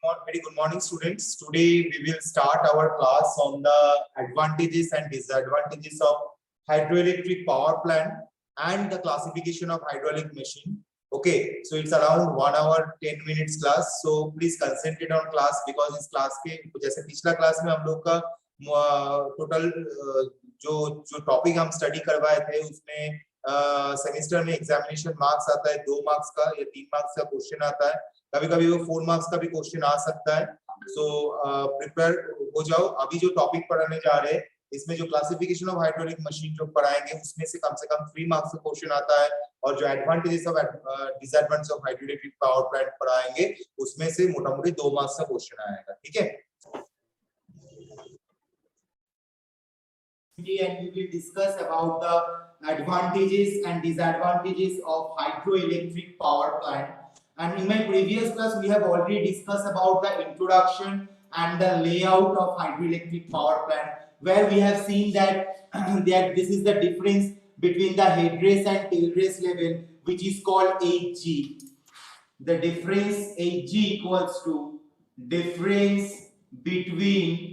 Very good morning, students. Today we will start our class on the advantages and disadvantages of hydroelectric power plant and the classification of hydraulic machine. Okay, so it's around 1 hour 10 minutes class. So please concentrate on class because इस class के जैसे पिछला class में हम लोग का total जो topic हम स्टडी करवाए थे उसमें सेमेस्टर में एग्जामिनेशन मार्क्स आता है 2 मार्क्स का या 3 मार्क्स का क्वेश्चन आता है, कभी कभी वो 4 मार्क्स का भी क्वेश्चन आ सकता है। सो प्रिपेयर हो जाओ। अभी जो टॉपिक पढ़ाने जा रहे हैं इसमें जो क्लासिफिकेशन ऑफ हाइड्रोलिक मशीन जो पढ़ाएंगे उसमें से कम 3 मार्क्स का क्वेश्चन आता है और जो advantages of disadvantages of hydroelectric power plant पढ़ाएंगे उसमें से मोटा-मोटी 2 मार्क्स का क्वेश्चन आएगा। ठीक है, and we will discuss about the advantages and disadvantages of hydroelectric power plant. And in my previous class we have already discussed about the introduction and the layout of hydroelectric power plant, where we have seen that that this is the difference between the head race and tail race level, which is called Hg. The difference Hg equals to difference between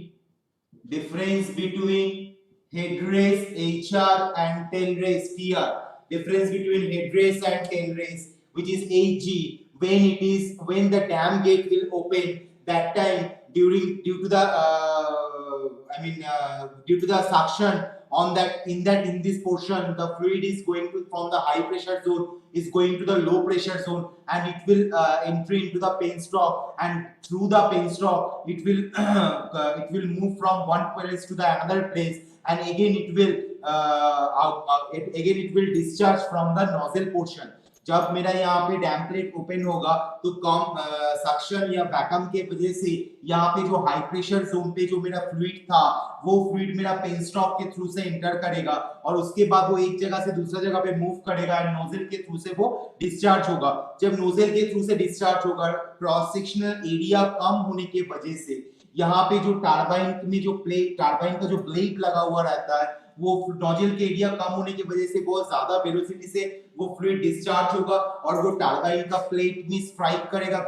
head race HR and tail race TR. Difference between head race and tail race, which is Hg, when the dam gate will open, that time due to the suction on that in this portion, the fluid is going to from the high pressure zone is going to the low pressure zone, and it will enter into the penstock, and through the penstock it will it will move from one place to the another place, and again it will discharge from the nozzle portion. जब मेरा यहाँ पे dam plate open होगा तो कम suction या vacuum के वजह से यहाँ पे जो हाई प्रेशर जोन पे जो मेरा फ्लूइड था वो फ्लूइड मेरा पेनस्टॉक के थ्रू से एंटर करेगा और उसके बाद वो एक जगह से दूसरा जगह पे मूव करेगा एंड नोजल के थ्रू से वो डिस्चार्ज होगा। जब नोजल के थ्रू से डिस्चार्ज होगा, क्रॉस सेक्शनल एरिया कम होने के वजह से यहाँ पे जो टरबाइन में जो टरबाइन का जो ब्लेड लगा हुआ रहता है वो नोजल के एरिया कम होने की वजह से बहुत ज्यादा वेलोसिटी से वो फ्लूइड डिस्चार्ज होगा और वो टरबाइन का ब्लेड में स्ट्राइक करेगा,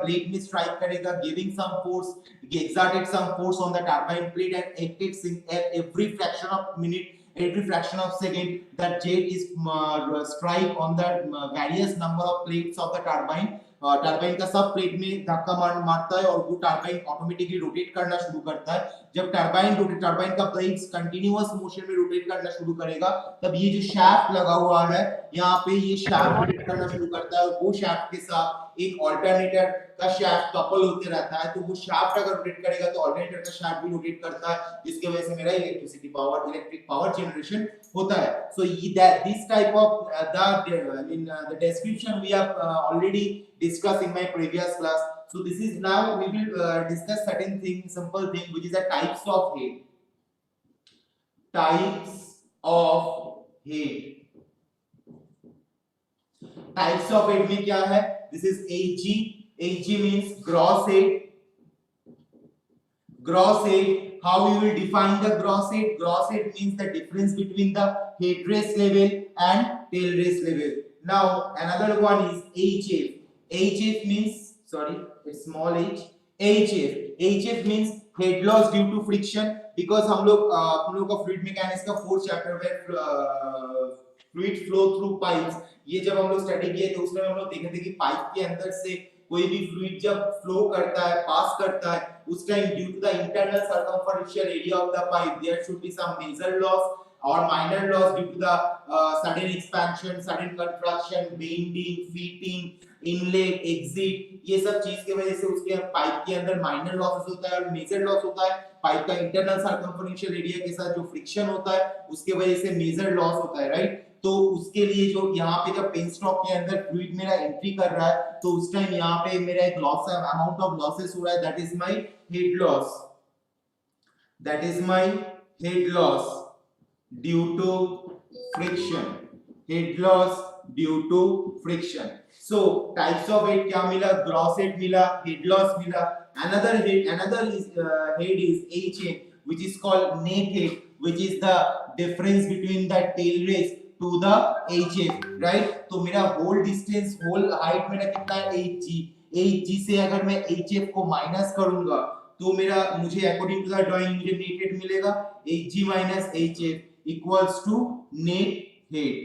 giving some force, exerted some force on the turbine plate and acted at every fraction of minute, every fraction of second that jet is strike on the various number of plates of the turbine. Turbine का सब plate में धक्का मारता है और वो turbine automatically rotate करना शुरू करता है। जब टरबाइन का ब्लेड्स कंटीन्यूअस मोशन में रोटेट करना शुरू करेगा तब ये जो शाफ्ट लगा हुआ है यहाँ पे ये शाफ्ट रोटेट करना शुरू करता है और वो शाफ्ट के साथ एक अल्टरनेटर का शाफ्ट कपल होते रहता है, तो वो शाफ्ट अगर रोटेट करेगा तो अल्टरनेटर का शाफ्ट भी रोटेट करता है, जिसकी वजह से मेरा इलेक्ट्रिक पावर जनरेशन होता है। So this type of the description we have already discussed in my previous class. So this is now we will discuss certain simple thing, which is the types of head. Types of head में क्या है? This is Hg. Hg means gross head. How we will define the gross head? Gross head means the difference between the head race level and tail race level. Now another one is HF. HF means, sorry, it's small h. HF means head loss due to friction, because हम लोग का fluid mechanics का 4th chapter में fluid flow through pipes, ये जब हम लोग study किए थे उसमें हम लोग देखे थे कि पाइप के अंदर से कोई भी फ्लूइड जब फ्लो करता है, पास करता है, उस time due to the internal circumferential area of the pipe there should be some major loss or minor loss due to the sudden expansion, sudden contraction, bending, fitting, inlet, exit, ये सब चीज की वजह से उसके पाइप के अंदर minor losses होता है और मेजर लॉस होता है। पाइप का इंटरनल सर्कमफरेंशियल एरिया के साथ जो फ्रिक्शन होता है उसके वजह से मेजर लॉस होता है, राइट। तो उसके लिए जो यहाँ पे जब पेनस्टॉक के अंदर फ्लूइड मेरा एंट्री कर रहा है तो उस टाइम यहाँ पे मेरा एक लॉस अमाउंट ऑफ लॉसेस हो रहा है, that is my head loss due to friction. So types of head क्या मिला? gross head मिला, head loss मिला। another is head is HF, which is called net head, which is the difference between the tail race to the HF, right. तो मेरा whole distance, whole height मेरा कितना है 8g। 8g से अगर मैं HF को माइनस करूंगा तो मेरा मुझे अकॉर्डिंग टू द ड्राइंग मुझे नेट हेड मिलेगा 8g minus HF equals to net head.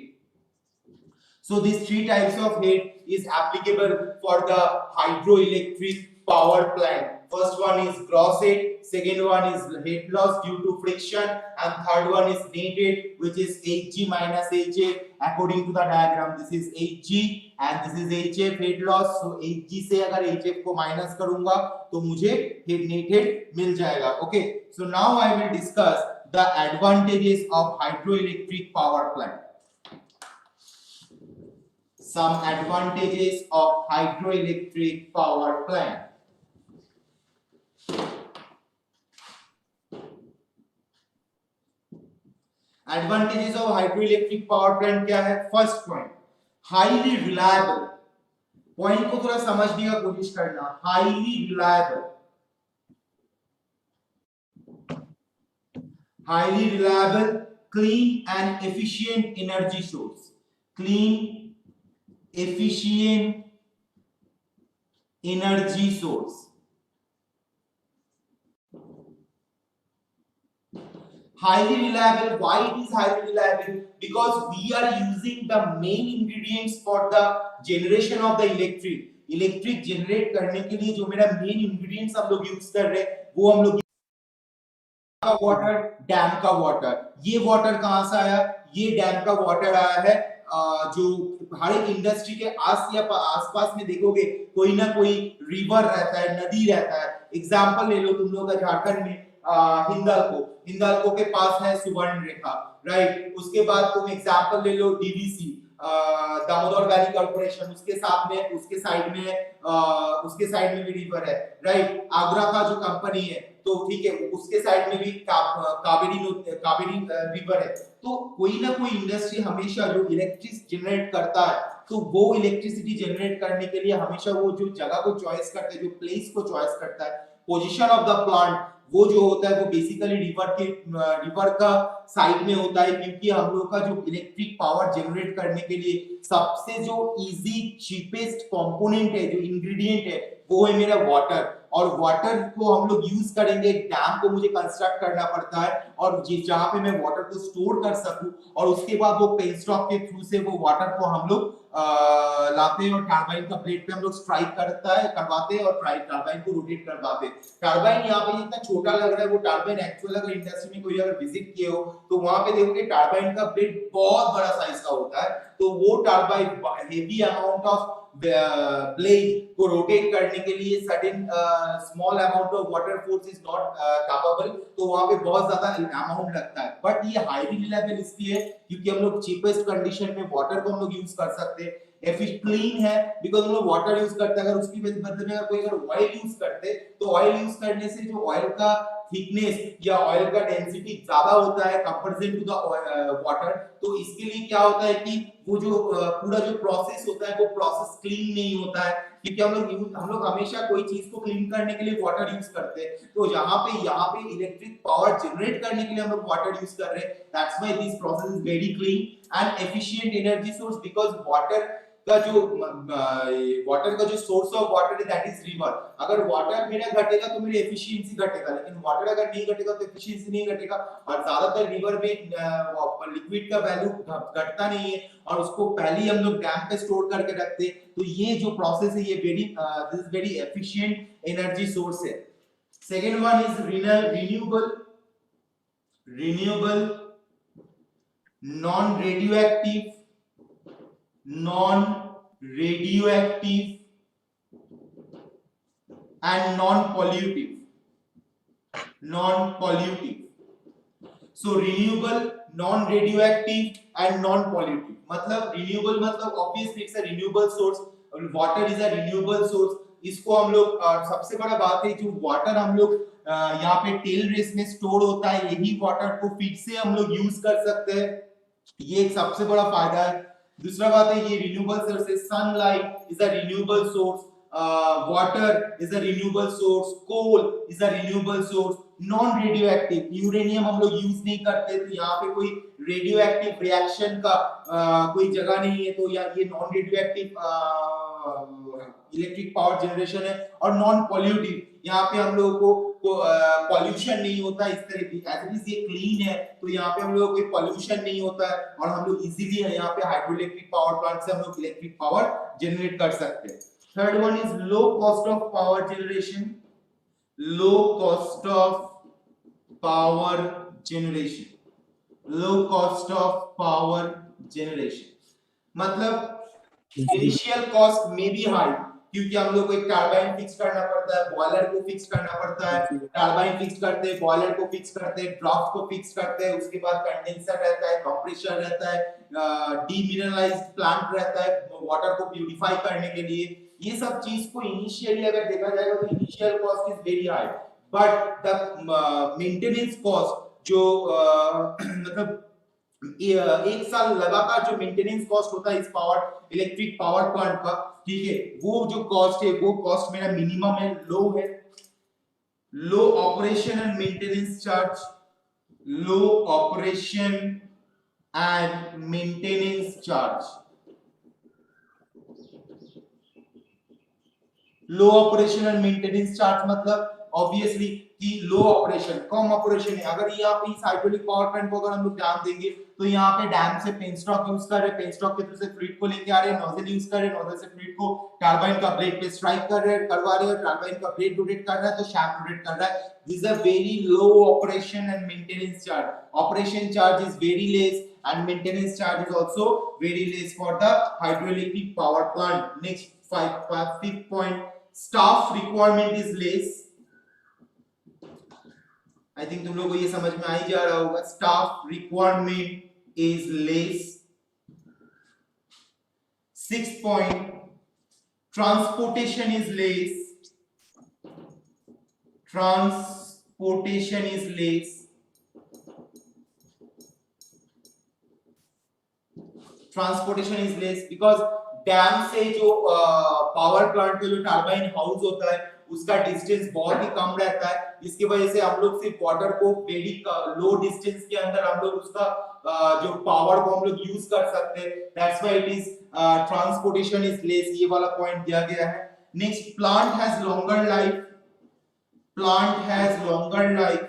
So these three types of head is applicable for the hydroelectric power plant. First one is gross head, second one is head loss due to friction, and third one is net head, which is Hg minus Hf. According to the diagram, this is Hg and this is Hf head loss. So Hg से अगर Hf को minus करूँगा तो मुझे net head मिल जाएगा. Okay. So now I will discuss the advantages of hydroelectric power plant. Some advantages of hydroelectric power plant. Advantages of hydroelectric power plant क्या है? First point, highly reliable. Point को थोड़ा समझने का कोशिश करना. Highly reliable. Highly reliable, clean and efficient energy source. Clean, efficient energy source. Highly reliable. Why it is highly reliable? Because we are using the main ingredients for the generation of the electric. Electric generate करने के लिए जो मेरा main ingredients हम लोग use कर रहे हैं वो हम लोग का वाटर, डैम का वाटर. ये वाटर कहां से आया? ये डैम का वाटर आया है. जो हर एक इंडस्ट्री के आसपास में देखोगे कोई ना कोई रिवर रहता है, नदी रहता है. एग्जांपल ले लो तुम लोग का झारखंड में हिंदाल्को के पास है सुवर्ण रेखा, राइट. उसके बाद तुम एग्जांपल ले लो डीवीसी, दामोदर वैली कॉर्पोरेशन, उसके साथ में उसके साइड में भी रिवर है, राइट. आगरा का जो कंपनी है तो ठीक है उसके साइड में भी कावेरी रिवर है. तो कोई ना कोई इंडस्ट्री हमेशा जो इलेक्ट्रिसिटी जनरेट करता है तो वो इलेक्ट्रिसिटी जनरेट करने के लिए हमेशा वो जो जगह को चॉइस करता है, जो प्लेस को चॉइस करता है, पोजीशन ऑफ द प्लांट वो जो होता है वो बेसिकली रिवर का साइड में होता है. क्योंकि हम लोग का जो इलेक्ट्रिक पावर जनरेट करने के लिए सबसे जो इजी चीपेस्ट कंपोनेंट है, जो इंग्रेडिएंट है वो है मेरा वाटर. और वाटर को हम लोग यूज करेंगे, डैम को मुझे कंस्ट्रक्ट करना पड़ता है और जहां पे मैं वाटर को स्टोर कर सकूं और उसके बाद वो पेनस्टॉक के थ्रू से वो वाटर को हम लोग लाते हैं और टरबाइन का प्लेट पे हम लोग स्ट्राइक करवाते हैं और टरबाइन को रोटेट करवाते हैं. टरबाइन यहाँ पे जितना छोटा लग रहा है वो टरबाइन एक्चुअल अगर इंडस्ट्री में कोई अगर विजिट किए हो तो वहां पे देखोगे टरबाइन का प्लेट बहुत बड़ा साइज का होता है. तो वो turbine heavy amount of blade को रोटेट करने के लिए certain small amount of water force is not capable. तो वहां पे बहुत ज्यादा अमाउंट लगता है. बट ये हाईली रिलायबल इसलिए है क्योंकि हम लोग चीपेस्ट कंडीशन में वाटर को हम लोग यूज कर सकते हैं. क्लीन है बिकॉज़ हम लोग वाटर यूज करते हैं. अगर उसकी बदले में कोई ऑयल यूज करते तो ऑयल यूज करने से जो ऑयल का थिकनेस या ऑयल का डेंसिटी ज्यादा होता है कंपैरिजन टू द वाटर. तो इसके लिए क्या होता है कि वो जो पूरा जो प्रोसेस होता है वो प्रोसेस क्लीन नहीं होता है. क्योंकि हम लोग हमेशा कोई चीज को क्लीन करने के लिए वाटर यूज करते हैं. तो यहाँ पे इलेक्ट्रिक पावर जनरेट करने के लिए हम लोग वाटर यूज कर रहे हैं. That's why this process is very clean and efficient energy source. Because water का जो सोर्स ऑफ वाटर है दैट इज रिवर. अगर वाटर मेरा घटेगा तो मेरी एफिशिएंसी घटेगा, लेकिन वाटर अगर नहीं घटेगा तो एफिशिएंसी नहीं घटेगा. और ज्यादातर रिवर में लिक्विड का वैल्यू घटता नहीं है और उसको पहले ही हम लोग डैम पे स्टोर करके रखते हैं. तो ये जो प्रोसेस है ये this is very efficient energy source है. Second one is renewable non radioactive and non-pollutive. So renewable, non-radioactive and non-pollutive. मतलब renewable मतलब obviously it's a renewable source. Water is a renewable source. इसको हम लोग सबसे बड़ा बात है जो वाटर हम लोग यहाँ पे टेल रेस में स्टोर होता है, यही वाटर को फिर से हम लोग यूज कर सकते हैं. ये एक सबसे बड़ा फायदा है. दूसरा बात है ये रिन्यूएबल सोर्स है. Sunlight is a renewable source. water is a renewable source, coal is a renewable source, non radio active uranium हम लोग यूज नहीं करते, तो यहाँ पे कोई रेडियो एक्टिव रिएक्शन का कोई जगह नहीं है, तो ये non radio active electric power generation है। और नॉन पॉल्यूटिव, यहाँ पे हम लोगों को पॉल्यूशन नहीं होता इस तरह की, एज इट इज ये क्लीन है, तो यहाँ पे हम लोगों को कोई पॉल्यूशन नहीं होता है, और हम लोग इजीली यहाँ पे हाइड्रो इलेक्ट्रिक पावर प्लांट से हम लोग इलेक्ट्रिक पावर जनरेट कर सकते हैं। Third one is low cost of power generation, low cost of power generation, low cost of power generation मतलब इनिशियल कॉस्ट में बी हाई, क्योंकि हम लोग को एक टरबाइन फिक्स करना पड़ता है, बॉयलर को फिक्स करना पड़ता है, टरबाइन फिक्स करते हैं, बॉयलर को फिक्स करते हैं, ड्राफ्ट को फिक्स करते हैं, उसके बाद कंडेंसर रहता है, कंप्रेसर रहता है, डीमिनरलाइज्ड प्लांट रहता है वाटर को प्यूरिफाई करने के लिए। ये सब चीज को इनिशियली अगर देखा जाएगा तो initial cost is very high, but the maintenance cost जो मतलब एक साल लगातार जो मेंटेनेंस कॉस्ट होता है इस पावर इलेक्ट्रिक पावर प्लांट का, ठीक है, वो जो कॉस्ट है वो कॉस्ट मेरा मिनिमम है, लो है। Low operation and maintenance charge, low operation and maintenance charge, low operation and maintenance charge मतलब ऑब्वियसली कि लो ऑपरेशन, कम ऑपरेशन है। अगर यहाँ पे इस हाइड्रोलिक पावर प्लांट को अगर हम लोग ध्यान देंगे तो यहाँ पे डैम से पेनस्टॉक यूज कर रहे हैं, पेनस्टॉक के थ्रू से फ्लूइड को लेके आ रहे हैं, नोजल यूज कर रहे हैं, नोजल से फ्लूइड को टरबाइन का ब्लेड पे स्ट्राइक कर रहे हैं, करवा रहे हैं, टरबाइन का ब्लेड रोटेट कर रहा है तो शाफ्ट रोटेट कर रहा है। This is a very low operation and maintenance charge, operation charge is very less and maintenance charge is also very less for the hydroelectric power plant. Next fifth point, staff requirement is less. I think तुम लोगों को ये समझ में आ ही जा रहा होगा, staff requirement is less. Sixth point, transportation is less. Transportation is less. Transportation is less because dam से जो पावर प्लांट का जो टरबाइन हाउस होता है उसका डिस्टेंस बहुत ही कम रहता है, इसकी वजह से हम लोग सिर्फ वाटर को वेरी लो डिस्टेंस के अंदर हम लोग उसका जो पावर को हम लोग यूज कर सकते हैं। That's why it is transportation is less, ये वाला पॉइंट दिया गया है। Next, plant has longer life, plant has longer life,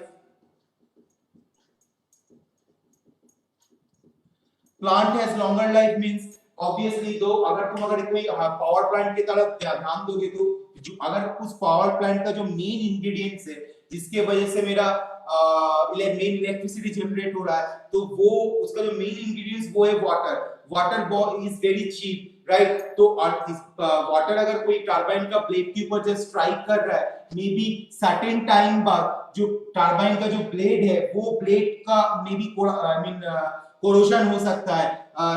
plant has longer life means obviously दो अगर कोई पावर प्लांट की तरफ ध्यान दोगे तो जो अगर उस पावर प्लांट का जो मेन इंग्रेडिएंट्स है जिसके वजह से मेरा मेन इलेक्ट्रिसिटी जनरेट हो रहा है तो वो उसका जो मेन इंग्रेडिएंट्स वो है water. Water is very cheap, right? तो वाटर अगर कोई टरबाइन का ब्लेड के ऊपर जस्ट स्ट्राइक कर रहा है, मे बी सर्टेन टाइम बाद जो टरबाइन का जो ब्लेड है वो ब्लेड का मे बी कोरोजन हो सकता है,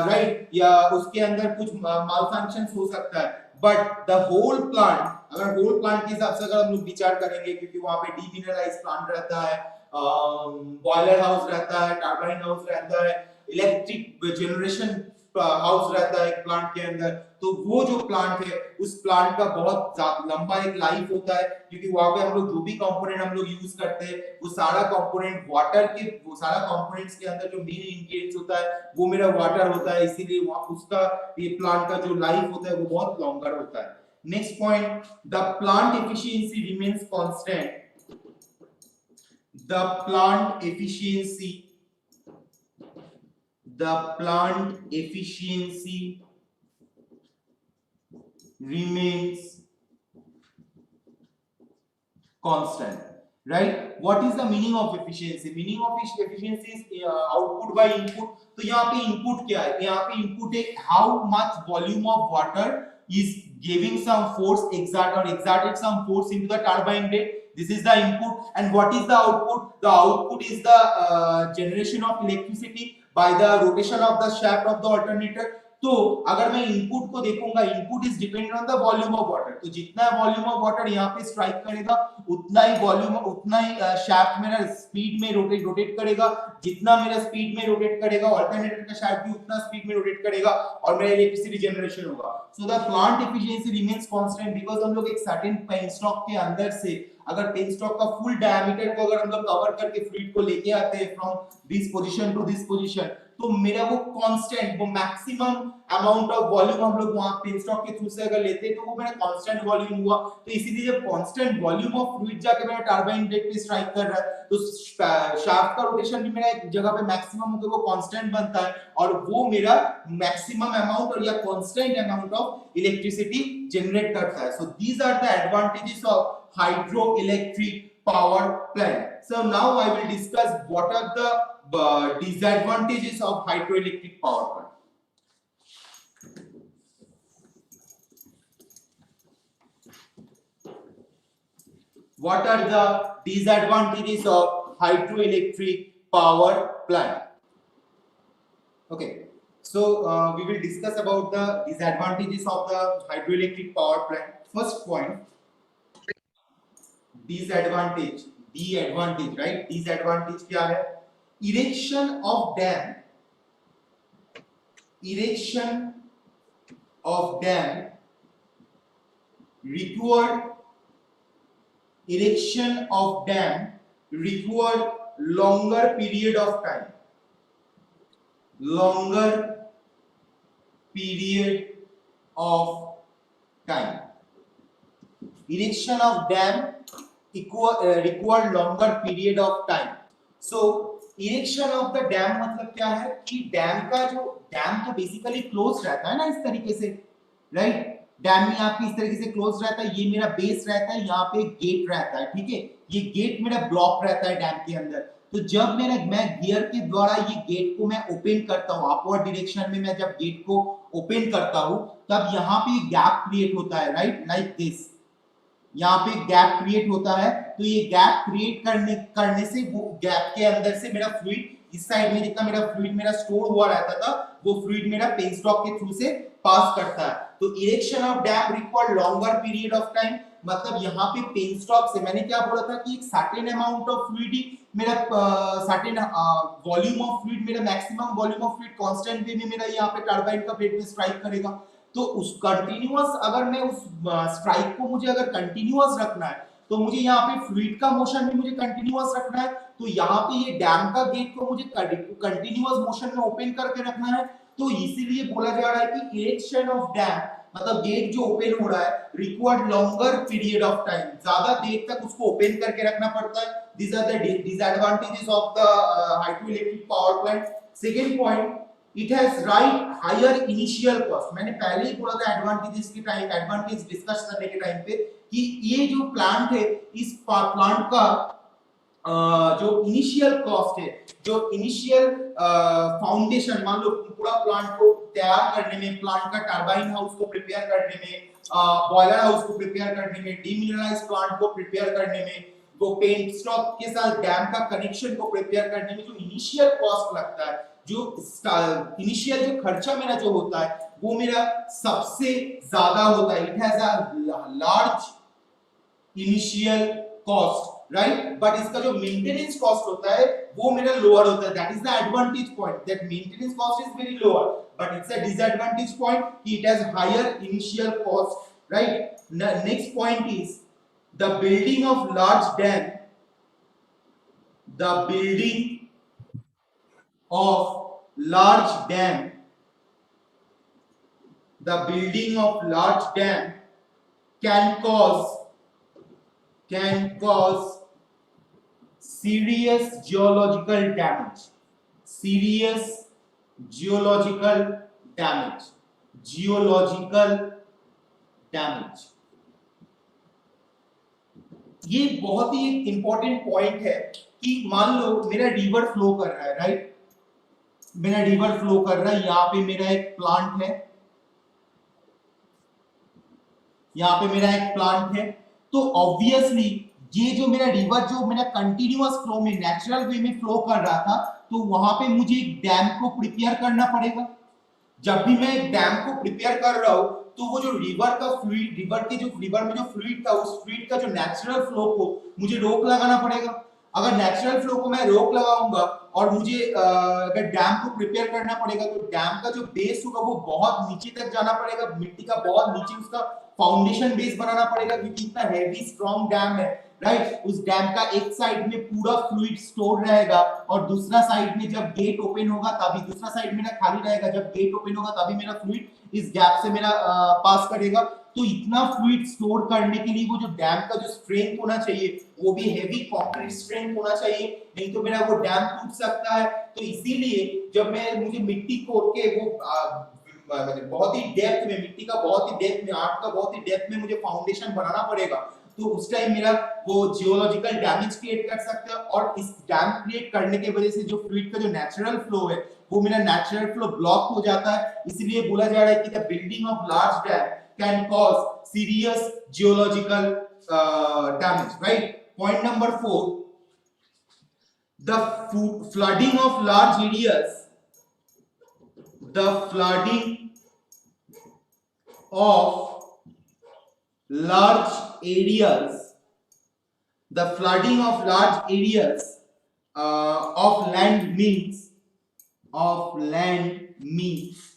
राइट, या उसके अंदर कुछ मालफंक्शंस हो सकता है, बट द होल प्लांट, अगर होल प्लांट के हिसाब से अगर हम लोग विचार करेंगे, क्योंकि वहां पे डीमिनरलाइज्ड प्लांट रहता है, बॉयलर हाउस रहता है, टरबाइन हाउस रहता है, इलेक्ट्रिक जनरेशन हाउस रहता है प्लांट के अंदर, तो वो जो प्लांट है उस प्लांट का बहुत लंबा एक लाइफ होता है, क्योंकि वहां पे हम लोग जो भी कंपोनेंट हम लोग यूज करते हैं वो सारा कंपोनेंट वाटर के, वो सारा कंपोनेंट्स के अंदर जो मेन इंग्रेडिएंट्स होता है वो मेरा वाटर होता है, इसीलिए उसका ये प्लांट का जो लाइफ होता है वो बहुत लॉन्गर होता है। Next point, the plant efficiency remains constant, the plant efficiency, the plant efficiency remains constant, right? What is the meaning of efficiency? Meaning of efficiency is output by input. तो यहाँ पे input क्या है? यहाँ पे input है how much volume of water is giving some force exerted some force into the turbine blade. This is the input. And what is the output? The output is the generation of electricity by the rotation of the shaft of the alternator. तो अगर मैं input को देखूंगा, input is dependent on the volume of water, तो जितना volume of water यहाँ पे strike करेगा उतना ही वॉल्यूम, उतना ही शाफ्ट मेरा स्पीड में रोटेट करेगा, जितना मेरा स्पीड में रोटेट करेगा अल्टरनेटर का शाफ्ट भी उतना स्पीड में रोटेट करेगा और मेरा इलेक्ट्रिसिटी जनरेशन होगा। So the plant efficiency remains constant because हम लोग एक सर्टेन पेनस्टॉक के अंदर से अगर पेनस्टॉक का फुल डायमीटर को अगर हम लोग कवर करके फ्लूइड को लेके आते हैं from this position to this position, तो मेरा वो कांस्टेंट, वो मैक्सिमम अमाउंट ऑफ वॉल्यूम हम लोग वहां पेनस्टॉक के थ्रू से अगर लेते हैं तो वो मेरा कांस्टेंट वॉल्यूम हुआ। तो इसीलिए जब कांस्टेंट वॉल्यूम ऑफ फ्लूइड जाके मेरा टरबाइन ब्लेड पे स्ट्राइक कर रहा है तो शाफ्ट का रोटेशन भी मेरा एक जगह पे मैक्सिमम होकर वो कांस्टेंट बनता है और वो मेरा मैक्सिमम अमाउंट और या constant amount of electricity generate करता है। So these are the advantages of hydroelectric power plant. So now I will discuss what are the disadvantages of hydroelectric power plant. What are the disadvantages of hydroelectric power plant? Okay, so we will discuss about the disadvantages of the hydroelectric power plant. First point, disadvantage, right? Disadvantage क्या है? Erection of dam require longer period of time. Erection of dam require longer period of time. So erection of the dam मतलब क्या है कि dam तो basically close रहता है ना इस तरीके से, राइट? डैम में आपकी इस तरीके से क्लोज रहता है, ये मेरा बेस रहता है, यहाँ पे गेट रहता है, ठीक है? ये गेट मेरा ब्लॉक रहता है डैम के अंदर। तो जब मैं गियर के द्वारा ये गेट को मैं ओपन करता हूँ, अपवर्ड डायरेक्शन में मैं जब गेट को ओपन करता हूँ तब यहाँ पे गैप क्रिएट होता है, राइट? लाइक दिस, यहाँ पे गैप क्रिएट होता है। तो ये गैप क्रिएट करने से वो गैप के अंदर से मेरा फ्लूइड इस साइड में जितना मेरा फ्लूइड मेरा स्टोर हुआ रहता था वो फ्लूइड मेरा पेनस्टॉक के थ्रू से पास करता है। तो erection of dam require longer period of time, मतलब यहाँ पे पेनस्टॉक से मैंने क्या बोला था कि एक सर्टेन अमाउंट ऑफ फ्लूइड मेरा सर्टेन वॉल्यूम ऑफ फ्लूइड, मेरा maximum volume of fluid constant way में मेरा यहाँ पे टरबाइन का ब्लेड में स्ट्राइक करेगा। तो उस कंटीन्यूअस, अगर मैं उस स्ट्राइक को मुझे अगर कंटीन्यूअस रखना है तो मुझे यहाँ पे फ्लूइड का मोशन भी मुझे कंटीन्यूअस रखना है। तो यहाँ पे ये डैम का गेट को मुझे कंटीन्यूअस मोशन में ओपन करके रखना है। तो इसीलिए बोला जा रहा है कि इरेक्शन ऑफ डैम मतलब गेट जो ओपन हो रहा है required longer period of time, ज्यादा देर तक उसको ओपन करके रखना पड़ता है। These are the disadvantages of the hydroelectric power plant. Second point, it has higher initial cost. मैंने पहले ही बोला था एडवांटेजेस के टाइम, एडवांटेज डिस्कस करने के टाइम पे कि ये जो प्लांट है इस प्लांट का जो इनिशियल कॉस्ट है, जो इनिशियल फाउंडेशन, मान लो पूरा प्लांट को तैयार करने में, प्लांट का टरबाइन हाउस को प्रिपेयर करने में, बॉयलर हाउस को प्रिपेयर करने में, डीमिनरलाइज प्लांट को प्रिपेयर करने में, वो पेंट स्टॉक के साथ डैम का कनेक्शन को प्रिपेयर करने में जो इनिशियल कॉस्ट लगता है, जो इनिशियल जो खर्चा मेरा जो होता है वो मेरा सबसे ज्यादा होता है। It has a large initial cost, right? But इसका जो मेंटेनेंस कॉस्ट होता है वो मेरा लोअर होता है। That is the advantage point, that maintenance cost is very lower, but it's a disadvantage point कि it has higher initial cost, right? Next point is the building of large dam, the building of large dam, the building of large dam can cause serious geological damage, serious geological damage, geological damage। ये बहुत ही important point है कि मान लो मेरा river flow कर रहा है, right? मेरा रिवर फ्लो कर रहा है, यहाँ पे मेरा एक प्लांट है, यहाँ पे मेरा एक प्लांट है। तो ऑब्वियसली ये जो मेरा रिवर जो मेरा कंटिन्यूअस फ्लो में, नेचुरल वे में फ्लो कर रहा था, तो वहां पे मुझे एक डैम को प्रिपेयर करना पड़ेगा। जब भी मैं एक डैम को प्रिपेयर कर रहा हूं तो वो जो रिवर का फ्लूइड, रिवर में जो फ्लूइड था, उस फ्लूइड का जो नेचुरल फ्लो को मुझे रोक लगाना पड़ेगा। अगर नेचुरल फ्लो को मैं रोक लगाऊंगा और मुझे अगर डैम को प्रिपेयर करना पड़ेगा तो डैम का जो बेस होगा वो बहुत नीचे तक जाना पड़ेगा, मिट्टी का बहुत नीचे उसका फाउंडेशन बेस बनाना पड़ेगा, क्योंकि इतना हैवी स्ट्रॉन्ग डैम है, राइट। उस डैम का एक साइड में पूरा फ्लूइड स्टोर रहेगा और दूसरा साइड में जब गेट ओपन होगा तभी, दूसरा साइड मेरा खाली रहेगा, जब गेट ओपन होगा तभी मेरा फ्लूइड इस गैप से मेरा पास करेगा। तो इतना फ्लूइड स्टोर करने के लिए वो जो डैम का जो स्ट्रेंथ होना चाहिए वो भी हेवी कंक्रीट स्ट्रेंथ होना चाहिए, नहीं तो मेरा वो डैम टूट सकता है। तो इसीलिए जब मुझे मिट्टी कोड़ के वो बहुत ही डेप्थ में, मिट्टी का बहुत ही डेप्थ में, आर्ट का बहुत ही डेप्थ में मुझे फाउंडेशन बनाना पड़ेगा, तो उस टाइम मेरा वो जियोलॉजिकल डैमेज क्रिएट कर सकते हैं। और इस डैम क्रिएट करने की वजह से जो फ्लूइड का जो नेचुरल फ्लो है वो मेरा नेचुरल फ्लो ब्लॉक हो जाता है। इसलिए बोला जा रहा है कि the building of large dam can cause serious geological damage, right. Point number 4, the flooding of large areas, the flooding of large areas, the flooding of large areas of land means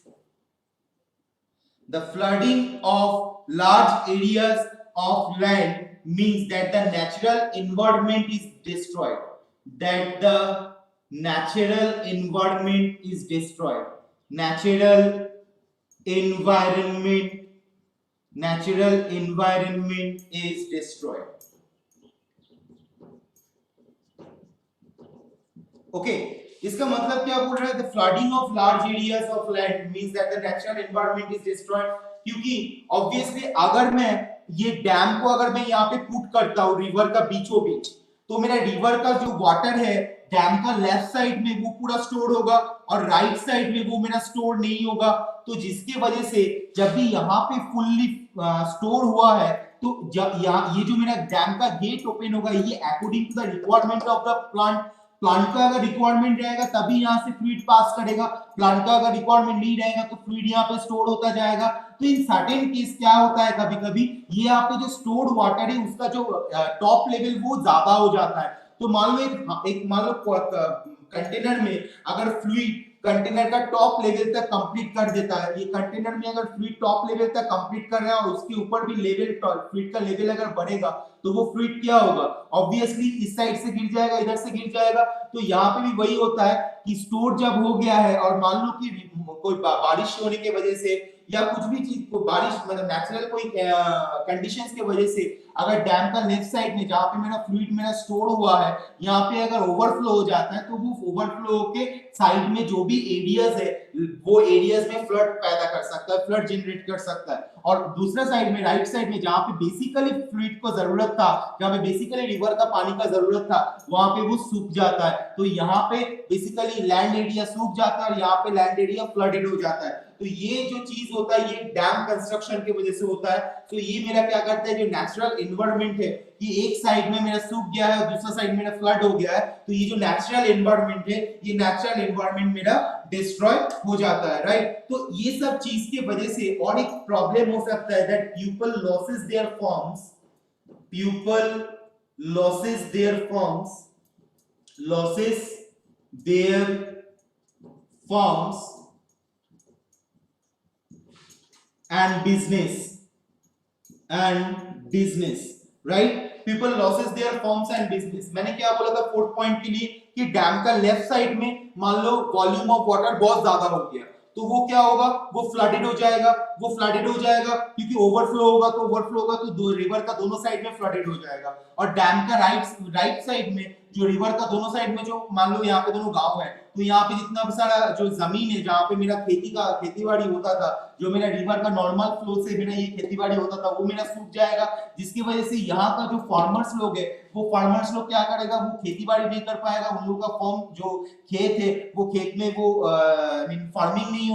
the flooding of large areas of land means that the natural environment is destroyed, that the natural environment is destroyed, natural environment is destroyed. Okay, इसका मतलब क्या बोल रहा है? The flooding of large areas of land means that the natural environment is destroyed. क्योंकि obviously अगर मैं ये डैम को अगर मैं यहाँ पे पुट करता हूँ रिवर का बीचों बीच, तो मेरा रिवर का जो वाटर है डैम का लेफ्ट साइड में वो पूरा स्टोर होगा और राइट साइड में वो मेरा स्टोर नहीं होगा। तो जिसके वजह से जब भी यहाँ पे फुल्ली स्टोर हुआ है तो जब ये जो मेरा डैम का गेट ओपन होगा, ये according to the requirement of the plant का अगर रिक्वायरमेंट रहेगा तभी यहाँ से फ्लूइड पास करेगा, प्लांट का अगर रिक्वायरमेंट नहीं रहेगा तो फ्लूइड यहाँ पे स्टोर होता जाएगा। तो इन सर्टेन केस क्या होता है, कभी कभी ये यहाँ पे जो स्टोर्ड वाटर है उसका जो टॉप लेवल वो ज्यादा हो जाता है। तो मान लो कंटेनर में अगर फ्लूइड कंटेनर का टॉप लेवल तक कंप्लीट कर देता है, ये कंटेनर में अगर फ्लूइड टॉप लेवल तक कंप्लीट कर रहा है और उसके ऊपर भी लेवल फ्लूइड का लेवल अगर बढ़ेगा तो वो फ्लूइड क्या होगा, ऑब्वियसली इस साइड से गिर जाएगा, इधर से गिर जाएगा। तो यहाँ पे भी वही होता है कि स्टोर जब हो गया है और मान लो कि कोई बारिश होने की वजह से या कुछ भी चीज को बारिश मतलब नेचुरल कोई कंडीशंस की वजह से अगर डैम का लेफ्ट साइड में जहां पे मेरा फ्लूइड मेरा स्टोर हुआ है यहाँ पे अगर ओवरफ्लो हो जाता है तो वो ओवरफ्लो के साइड में जो भी एरियाज है वो एरियाज में फ्लड पैदा कर सकता है, फ्लड जनरेट कर सकता है। और दूसरा साइड में राइट साइड में जहां पे बेसिकली फ्लूइड को जरूरत था, जहां पे बेसिकली रिवर का पानी का जरूरत था, वहां पे वो सूख जाता है। तो यहाँ पे बेसिकली लैंड एरिया सूख जाता है और यहाँ पे लैंड एरिया फ्लडेड हो जाता है। तो ये जो चीज होता है ये डैम कंस्ट्रक्शन की वजह से होता है। तो ये मेरा क्या करता है, जो नेचुरल एनवायरनमेंट है कि एक साइड में मेरा सूख गया है और दूसरा साइड मेरा फ्लड हो गया है, तो ये जो नेचुरल एनवायरनमेंट है ये नेचुरल एनवायरनमेंट मेरा डिस्ट्रॉय हो जाता है, राइट। तो ये सब चीज की वजह से और एक प्रॉब्लम हो सकता है that people loses their forms, people loses their forms, loses their forms and business, right? People loses their forms and business. मैंने क्या बोला था फोर्थ पॉइंट के लिए कि डैम का लेफ्ट साइड में मान लो वॉल्यूम ऑफ वाटर बहुत ज्यादा हो गया तो वो क्या होगा, वो फ्लडेड हो जाएगा, वो फ्लडेड हो जाएगा क्योंकि ओवरफ्लो होगा, तो ओवरफ्लो होगा तो दो रिवर का दोनों साइड में फ्लडेड हो जाएगा। और डैम का राइट साइड में जो रिवर का दोनों साइड में जो मान लो यहाँ पे दोनों गांव है तो यहाँ पे जितना सारा जो जमीन है जहाँ पे मेरा खेतीबाड़ी होता था, जो मेरा रिवर का नॉर्मल फ्लो से मेरा ये खेतीबाड़ी होता था वो मेरा सूख जाएगा, जिसकी वजह से यहाँ का जो फार्मर्स लोग है वो फार्मर्स लोग क्या करेगा, वो खेतीबाड़ी नहीं कर पाएगा, उन लोगों का फॉर्म जो खेत है वो खेत में वो फार्मिंग नहीं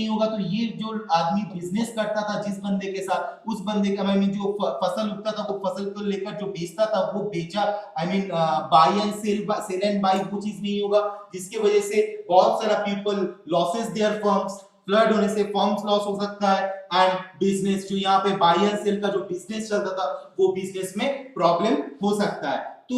होगा। तो ये जो आदमी बिजनेस करता था जिस बंदे के साथ, उस बंदे का जो फसल उगता था वो फसल को लेकर जो बेचता था वो बेचा, buy and sell and buy वो चीज नहीं होगा, जिसके वजह से बहुत सारा people loses their firms, flood होने से फर्म्स लॉस हो सकता है, एंड बिजनेस जो यहाँ पे बाय एंड सेल का जो बिजनेस चलता था वो बिजनेस में प्रॉब्लम हो सकता है। तो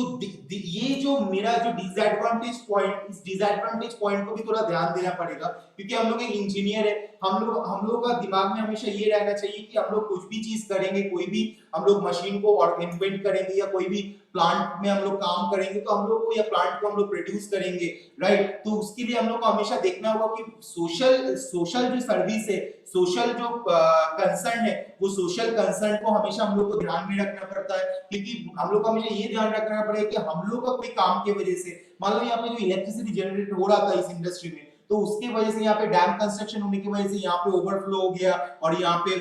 ये जो मेरा जो डिसएडवांटेज पॉइंट, इस डिसएडवांटेज पॉइंट को भी थोड़ा ध्यान देना पड़ेगा, क्योंकि हम लोग एक इंजीनियर है, हम लोग का दिमाग में हमेशा ये रहना चाहिए कि हम लोग कुछ भी चीज करेंगे, कोई भी हम लोग मशीन को और इन्वेंट करेंगे या कोई भी प्लांट में हम लोग काम करेंगे तो हम लोग को या प्लांट को हम लोग प्रोड्यूस करेंगे, राइट। तो उसके लिए हम लोग को हमेशा देखना होगा कि सोशल जो सर्विस है, सोशल जो कंसर्न है, वो सोशल कंसर्न को हमेशा हम लोग को ध्यान में रखना पड़ता है, क्योंकि हम लोग को हमेशा ये ध्यान रखना पड़ेगा कि हम लोग का कोई काम की वजह से, मान लो यहाँ पे जो इलेक्ट्रिसिटी जनरेट हो रहा था इस इंडस्ट्री में, तो उसकी वजह से यहाँ पे डैम कंस्ट्रक्शन होने की वजह से यहाँ पे ओवरफ्लो हो गया और यहाँ पे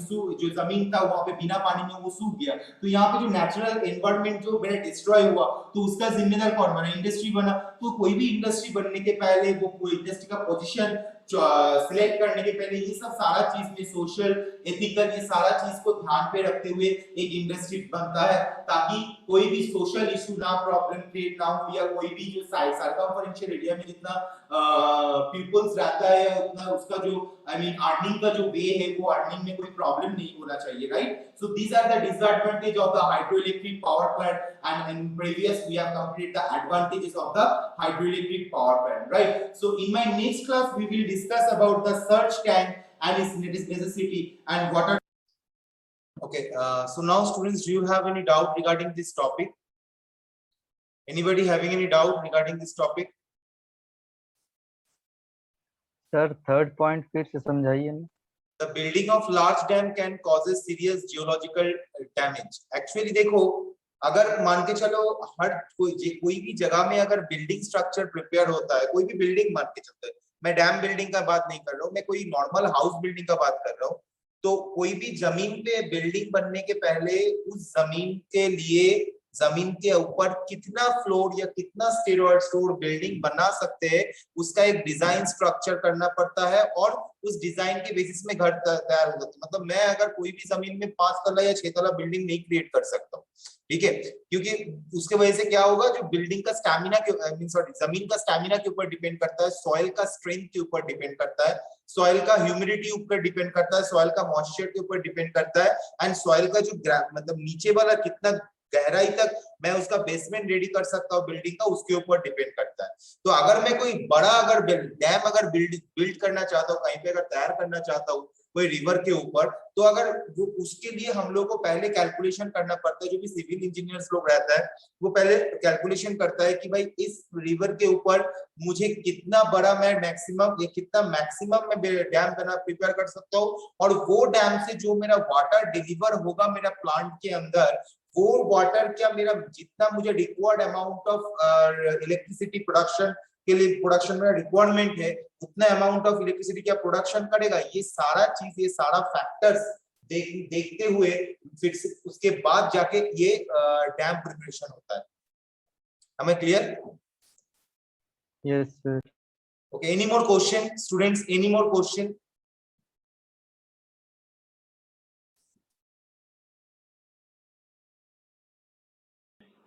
जो जमीन था वहां पे बिना पानी में वो सूख गया, तो यहाँ पे जो नेचुरल एनवायरनमेंट जो मेरा डिस्ट्रॉय हुआ, तो उसका जिम्मेदार कौन बना? इंडस्ट्री बना। तो कोई भी इंडस्ट्री बनने के पहले वो कोई इंडस्ट्री का पोजीशन सिलेक्ट करने के पहले ये सब सारा चीज में सोशल, एथिकल, ये सारा चीज को ध्यान पे रखते हुए एक इंडस्ट्री बनता है, ताकि कोई भी सोशल इशू ना, प्रॉब्लम क्रिएट ना हो, या कोई भी जो सर्कमफरेंशियल एरिया में जितना पीपल्स रहता है उतना उसका जो अर्निंग का जो वे है वो अर्निंग में कोई प्रॉब्लम नहीं होना चाहिए, right. So these are the disadvantage of the hydroelectric power plant, and in previous we have completed the advantages of the hydroelectric power plant, right? So in my next class we will discuss about the surge tank and its necessity and what are. Okay, so now students, do you have any doubt regarding this topic? Anybody having any doubt regarding this topic? Sir third point फिर से समझाइए ना। The building of large dam can causes serious geological damage. Actually देखो, अगर मान के चलो हर कोई भी जगह में अगर बिल्डिंग स्ट्रक्चर प्रिपेयर होता है, कोई भी बिल्डिंग मान के चलते हैं, मैं डैम बिल्डिंग का बात नहीं कर रहा हूँ, मैं कोई नॉर्मल हाउस बिल्डिंग का बात कर रहा हूँ, तो कोई भी जमीन पे बिल्डिंग बनने के पहले उस जमीन के लिए जमीन के ऊपर कितना फ्लोर या कितना स्टोर बिल्डिंग बना सकते हैं, उसका एक डिजाइन स्ट्रक्चर करना पड़ता है, और उस डिजाइन के बेसिस में घर तैयार हो जाता है। मतलब मैं अगर कोई भी जमीन में 5 तला या 6 तला बिल्डिंग नहीं क्रिएट कर सकता हूँ, ठीक है, क्योंकि उसके वजह से क्या होगा, जो बिल्डिंग का स्टैमिना के जमीन का स्टैमिना के ऊपर डिपेंड करता है, सॉइल का स्ट्रेंथ के ऊपर डिपेंड करता है, सॉइल का ह्यूमिडिटी ऊपर डिपेंड करता है, सॉइल का मॉइस्चर के ऊपर डिपेंड करता है, एंड सॉइल का जो मतलब नीचे वाला कितना गहराई तक मैं उसका बेसमेंट रेडी कर सकता हूँ बिल्डिंग का, उसके ऊपर डिपेंड करता है। तो अगर मैं कोई बड़ा अगर डैम अगर बिल्ड करना चाहता हूँ, कहीं पे अगर तैयार करना चाहता हूँ कोई रिवर के ऊपर, तो अगर वो उसके लिए हम लोग को पहले कैलकुलेशन करना पड़ता है, जो भी सिविल इंजीनियर्स लोग रहता है वो पहले कैलकुलेशन करता है कि भाई इस रिवर के ऊपर मुझे कितना बड़ा मैं मैक्सिमम या कितना मैक्सिमम मैं डैम बना प्रिपेयर कर सकता हूँ, और वो डैम से जो मेरा वाटर डिलीवर होगा मेरा प्लांट के अंदर, वो वाटर क्या मेरा जितना मुझे required amount of electricity production के लिए प्रोडक्शन में रिक्वायरमेंट है, उतना अमाउंट ऑफ इलेक्ट्रिसिटी क्या प्रोडक्शन करेगा, ये सारा चीज, ये सारा फैक्टर्स देखते हुए फिर से उसके बाद जाके ये डैम प्रिपरेशन होता है। Am I clear? Yes sir. Okay, any more question students, any more question?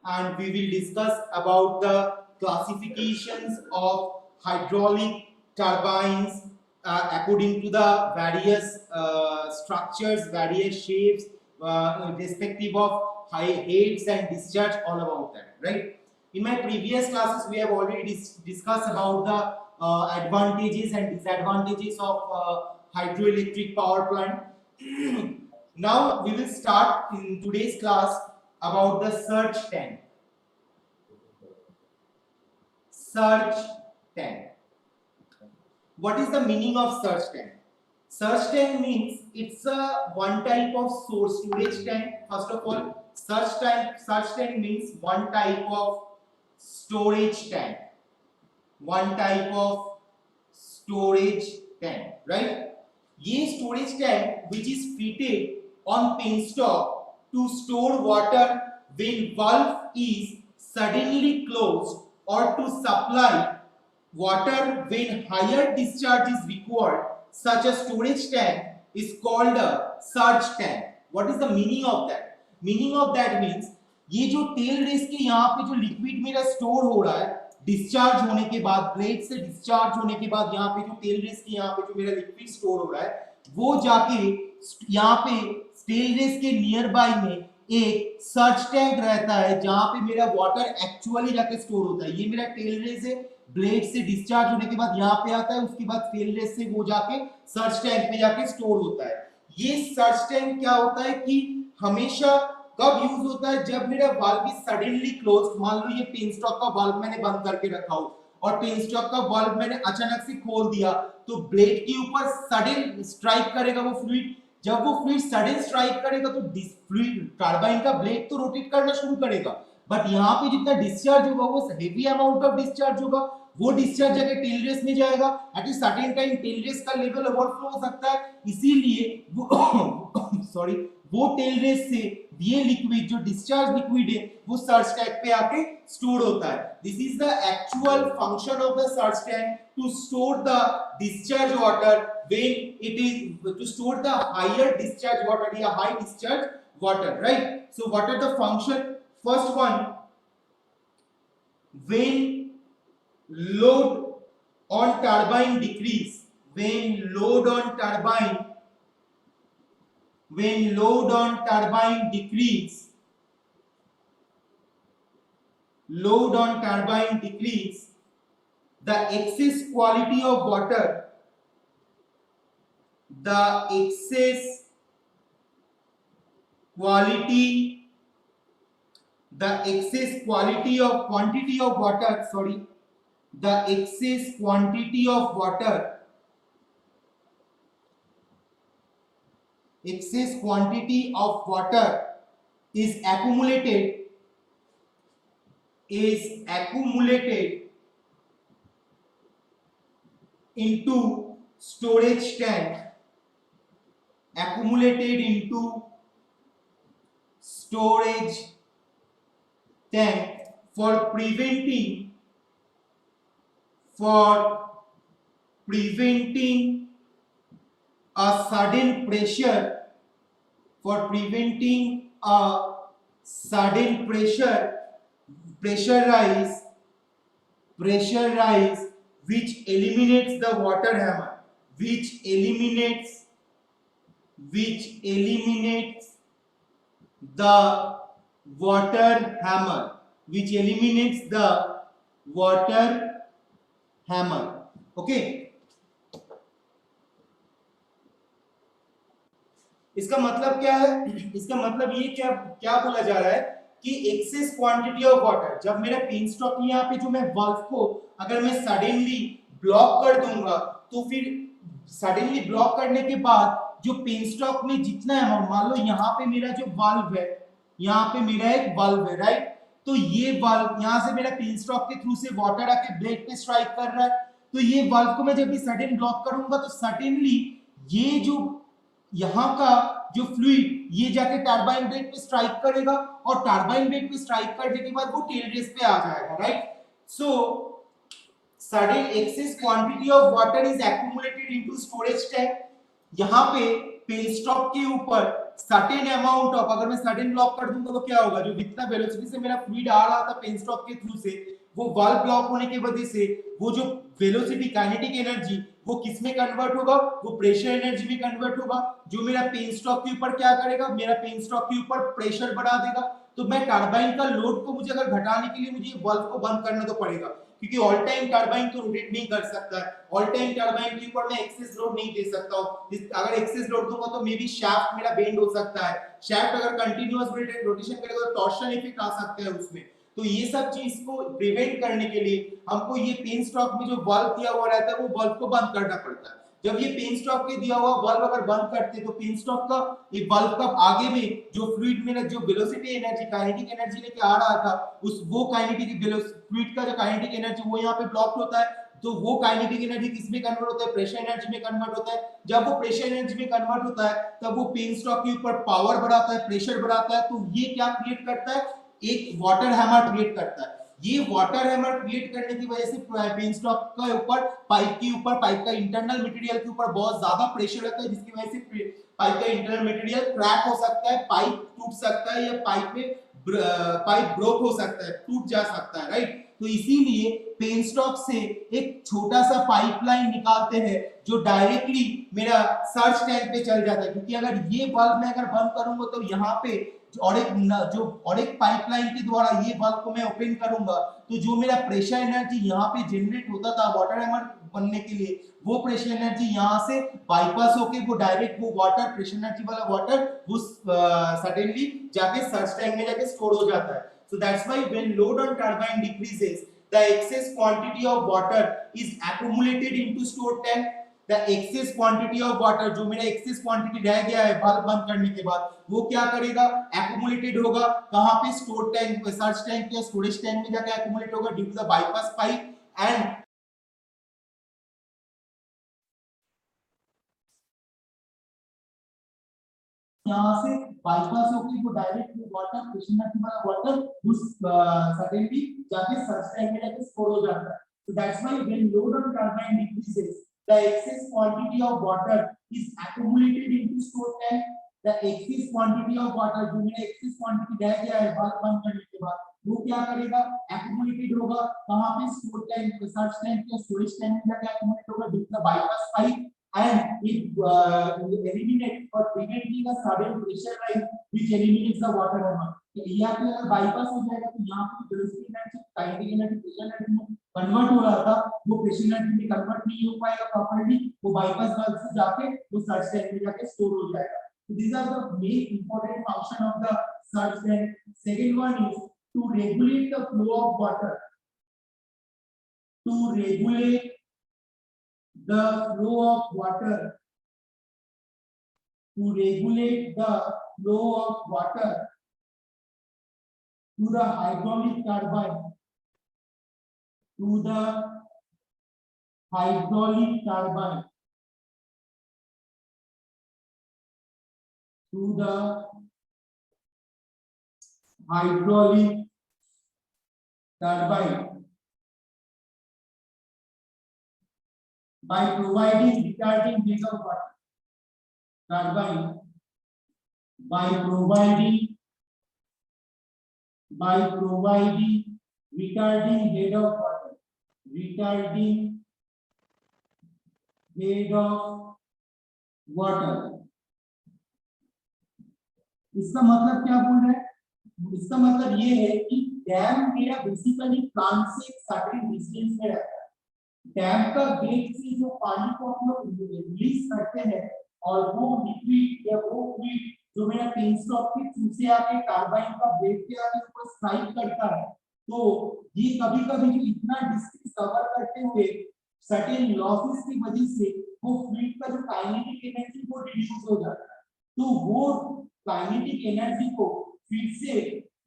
And we will discuss about the classifications of hydraulic turbines according to the various structures, various shapes, respective of heads and discharge, all about that, right? In my previous classes we have already discussed about the advantages and disadvantages of hydroelectric power plant. Now we will start in today's class about the surge tank. Surge tank. What is the meaning of surge tank? Surge tank means it's a one type of storage tank. First of all, surge tank means one type of storage tank. One type of storage tank, right? ये storage tank which is fitted on penstock to store water when valve is suddenly closed, or to supply water when higher discharge is required. Such a storage tank is called a surge tank. What is the meaning of that? Meaning of that means ये जो tell race के यहाँ पे जो liquid मेरा store हो रहा है, डिस्चार्ज होने के बाद, ब्लेड से डिस्चार्ज होने के बाद यहाँ पे जो टेल रेस के यहाँ पे जो मेरा लिक्विड स्टोर हो रहा है वो जाके यहाँ पे टेल रेस के नियर बाय में एक सर्च टैंक रहता है जहां पे मेरा वाटर एक्चुअली जाके स्टोर होता है। ये मेरा टेल रेस है, ब्लेड से डिस्चार्ज होने के बाद यहाँ पे आता है, उसके बाद टेल रेस से वो जाके सर्च टैंक में जाके स्टोर होता है। ये सर्च टैंक क्या होता है कि हमेशा कब यूज होता है, जब मेरा वाल्व इज सडनली क्लोज्ड। मान लो ये पेन स्टॉक का वाल्व मैंने बंद करके रखा हो और पेन स्टॉक का वाल्व मैंने अचानक से खोल दिया, तो ब्लेड के ऊपर सडन स्ट्राइक करेगा वो फ्लूइड। जब वो फ्लूइड सडन स्ट्राइक करेगा तो फ्लूइड टरबाइन का ब्लेड तो रोटेट करना शुरू करेगा, बट यहाँ पे जितना डिस्चार्ज होगा वो हेवी अमाउंट ऑफ डिस्चार्ज होगा, वो डिस्चार्ज जाके टेल रेस में जाएगा। At a certain time tail race का लेवल ओवरफ्लो हो सकता है, इसीलिए वो सॉरी वो टेल रेस से ये लिक्विड जो डिस्चार्ज लिक्विड है वो सर्च टैंक पे आके स्टोर होता है। This is the actual function of the surge tank, to store the discharge water when it is to store the higher discharge water या high discharge water, right? So what are the function? First one, when load on turbine decrease, when load on turbine decrease, the excess quality of water, the excess quality of quantity of water, sorry, the excess quantity of water is accumulated into storage tank, accumulated into storage tank for preventing a sudden pressure, pressure rise which eliminates the water hammer, which eliminates the water hammer, okay? इसका मतलब क्या है? इसका मतलब ये क्या बोला जा रहा है कि एक्सेस क्वांटिटी ऑफ वाटर, जब मेरा पेन स्टॉक यहाँ पे जो मैं वाल्व को अगर मैं सडनली ब्लॉक कर दूंगा, तो फिर सडनली ब्लॉक करने के बाद जो पेन स्टॉक में जितना अमाउंट, मान लो यहाँ पे मेरा जो वाल्व है, यहाँ पे मेरा एक वाल्व है, राइट? तो ये वाल्व यहाँ से मेरा पेन स्टॉक के थ्रू से वाटर आके ब्लेड पे स्ट्राइक कर रहा है, तो ये वाल्व को मैं जब भी सडन ब्लॉक करूंगा तो सडनली ये जो यहाँ का जो फ्लूइड ये जाके टरबाइन ब्लेड पे स्ट्राइक करेगा और टरबाइन ब्लेड पे स्ट्राइक करने के बाद वो टेल रेस पे आ जाएगा, right? So sudden excess quantity of water is accumulated into storage tank। यहाँ पे पेन स्टॉक के ऊपर सर्टेन अमाउंट ऑफ, अगर मैं सडन ब्लॉक कर दूंगा तो क्या होगा, जो जितना वेलोसिटी से मेरा फ्लूइड आ रहा था पेन स्टॉक के थ्रू से, वो वाल्व ब्लॉक होने की वजह से वो जो वेलोसिटी काइनेटिक एनर्जी वो किस में कन्वर्ट होगा, वो प्रेशर एनर्जी में कन्वर्ट होगा, जो मेरा पेन स्टॉक के ऊपर क्या करेगा, मेरा पेन स्टॉक के ऊपर प्रेशर बढ़ा देगा। तो मैं टरबाइन का लोड को मुझे अगर घटाने के लिए मुझे वाल्व को बंद करना तो पड़ेगा, क्योंकि ऑल टाइम टरबाइन तो रोटेट नहीं कर सकता है, ऑल टाइम टरबाइन के ऊपर मैं एक्सेस लोड नहीं दे सकता हूं। अगर एक्सेस लोड दूंगा तो मे बी शाफ्ट मेरा बेंड हो सकता है, शाफ्ट अगर कंटीन्यूअस रोटेशन करेगा तो टॉर्शन इफेक्ट आ सकता है उसमें। तो ये सब चीज को प्रिवेंट करने के लिए हमको ये पेन स्टॉक में जो वाल्व दिया हुआ रहता है वो वाल्व को बंद करना पड़ता है। जब ये पेन स्टॉक के दिया हुआ वाल्व अगर बंद करते तो पेन स्टॉक का ये वाल्व का आगे में जो फ्लूइड में जो वेलोसिटी एनर्जी काइनेटिक एनर्जी लेके आ रहा था, उस वो काइनेटिक फ्लूइड का जो काइनेटिक एनर्जी वो यहाँ पे ब्लॉक होता है, तो वो काइनेटिक एनर्जी किस में कन्वर्ट होता है, प्रेशर एनर्जी में कन्वर्ट होता है। जब वो प्रेशर एनर्जी में कन्वर्ट होता है तब वो पेन स्टॉक के ऊपर पावर बढ़ाता है, प्रेशर बढ़ाता है, तो ये क्या क्रिएट करता है, एक वाटर हैमर क्रिएट करता है। ये वाटर हैमर क्रिएट करने की वजह से पेन स्टॉक के ऊपर पाइप का इंटरनल मटेरियल के ऊपर बहुत ज्यादा प्रेशर रहता है, जिसकी वजह से पाइप का इंटरनल मटेरियल क्रैक हो सकता है, पाइप टूट सकता है, या पाइप ब्रोक हो सकता है, टूट जा सकता है, राइट? तो इसीलिए पेनस्टॉक से एक छोटा सा पाइपलाइन निकालते हैं जो डायरेक्टली मेरा सर्च टैंक पे चल जाता है, क्योंकि अगर ये बल्ब मैं अगर बंद करूंगा तो यहाँ पे और एक पाइपलाइन के द्वारा ये बल्ब को मैं ओपन करूंगा तो जो मेरा प्रेशर एनर्जी यहाँ पे जनरेट होता था वाटर हैमर बनने के लिए, वो प्रेशर एनर्जी यहाँ से बाईपास होके वो डायरेक्ट वो वाटर प्रेशर एनर्जी वाला वाटर वो सडनली जाके सर्च टैंक में जाके स्टोर हो जाता है. So that's why when load on turbine decreases, the excess quantity of water is accumulated into stored tank. The excess quantity of water जो मेरा excess quantity रह गया है बल्ब बंद करने के बाद वो क्या करेगा, accumulated होगा कहाँ पे, stored tank सर्च टैंक या स्टोरेज टैंक में जाके accumulate होगा due to the bypass pipe and यहाँ से बाईपास होके वो डायरेक्ट वाटर प्रेशर वाला वाटर उस सडनली जाके सर्च टैंक में जाके स्टोर हो जाता है. So that's why when load on turbine decreases, the excess quantity of water is accumulated into stored tank. The excess quantity of water जो मेरा excess quantity रह गया है बल्ब बंद करने के बाद वो क्या करेगा, accumulated होगा कहाँ पे, stored tank सर्च टैंक या स्टोरेज टैंक में जाके accumulate होगा due to the bypass pipe and it eliminates or preventing a sudden pressure rise which eliminates the water hammer. यहाँ पे अगर बाईपास हो जाएगा तो यहाँ पे velocity energy kinetic energy pressure energy में कन्वर्ट हो रहा था वो प्रेशर एनर्जी में कन्वर्ट नहीं हो पाएगा प्रॉपर्ली, वो बाईपास वाल्व से जाके वो सर्च टैंक में जाके स्टोर हो जाएगा. So these are the main important function of the search tank. Second one is to regulate the flow of water. To regulate the flow of water, to regulate the flow of water to the hydraulic turbine, to the hydraulic turbine, to the hydraulic turbine by providing retarding head of water. Turbine by providing retarding head of water, retarding head of water. इसका मतलब क्या बोल रहे हैं, इसका मतलब ये है कि डैम मेरा बेसिकली प्लांट से एक सर्टेन डिस्टेंस में रहता है. डैम का गेट से जो पानी को हम लोग रिलीज करते हैं और वो लिक्विड या वो फ्लूइड जो मेरा पेनस्टॉक के थ्रू से आके टरबाइन का ब्लेड के आगे ऊपर स्ट्राइक करता है, तो ये कभी-कभी जो इतना डिस्टेंस कवर करते हुए सर्टेन लॉसेस की वजह से वो फ्लूइड का जो काइनेटिक एनर्जी वो रिड्यूस हो जाता है. तो वो काइनेटिक एनर्जी को फिर से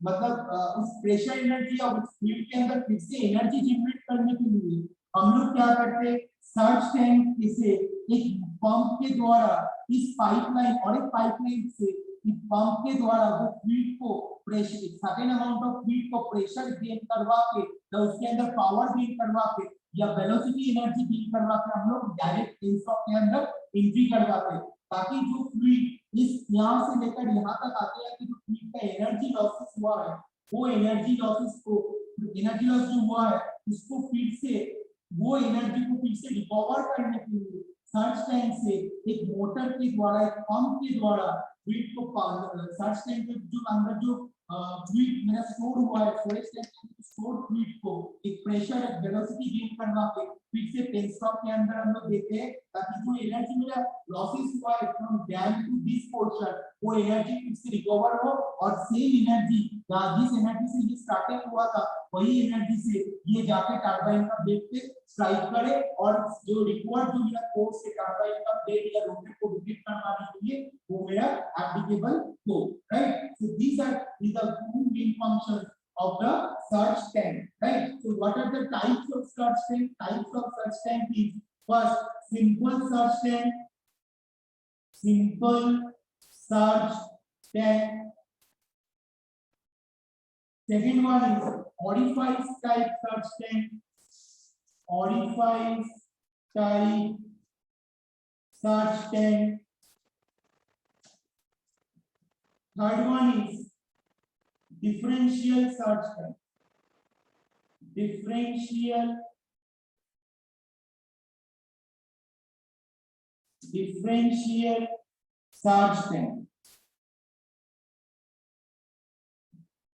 मतलब उस प्रेशर एनर्जी या उस फ्लूइड के अंदर फिर से एनर्जी जनरेट करने के लिए हम लोग क्या करते हैं, सर्च टैंक से एक पंप के द्वारा इस पाइपलाइन और एक पाइपलाइन से इस पंप के द्वारा वो फ्लूइड को pressure certain amount of fluid को प्रेशर गेन करवा के या उसके अंदर पावर गेन करवा के या वेलोसिटी एनर्जी गेन करवा के हम लोग डायरेक्ट पेनस्टॉक के अंदर एंट्री करवाते हैं, ताकि जो फ्लूइड इस यहाँ से लेकर यहाँ तक आते हैं कि जो फ्लूइड का एनर्जी लॉसेस हुआ है वो एनर्जी लॉसेस को एनर्जी लॉस जो हुआ है उसको फिर से वो एनर्जी को फिर से रिकवर करने के लिए सर्च टैंक से एक मोटर के द्वारा एक पंप के द्वारा फ्लूइड को सर्च टैंक के जो अंदर जो फ्लूइड मेरा स्टोर हुआ है स्टोरेज टैंक में स्टोर फ्लूइड को एक प्रेशर एक वेलोसिटी गेन करवा के फिर से पेनस्टॉक के अंदर हम लोग देते हैं, ताकि जो एनर्जी मेरा लॉसेस हुआ है from dam to this portion वो एनर्जी फिर से रिकवर हो और सेम एनर्जी जिस एनर्जी से ये स्टार्टिंग हुआ था वही एनर्जी से ये जाके टरबाइन का ब्लेड पे स्ट्राइक करे और जो रिक्वायर्ड जो मेरा फोर्स से टरबाइन का ब्लेड या रोटर को रोटेट करवाने के लिए वो मेरा एप्लीकेबल हो, right. So these are the two main functions of the search tank, right? So what are the types of search tank? Types of search tank is first simple search tank, simple search tank. Second one is orifice type search tank, orifice type search tank. Third one is differential search tank, differential surge tank,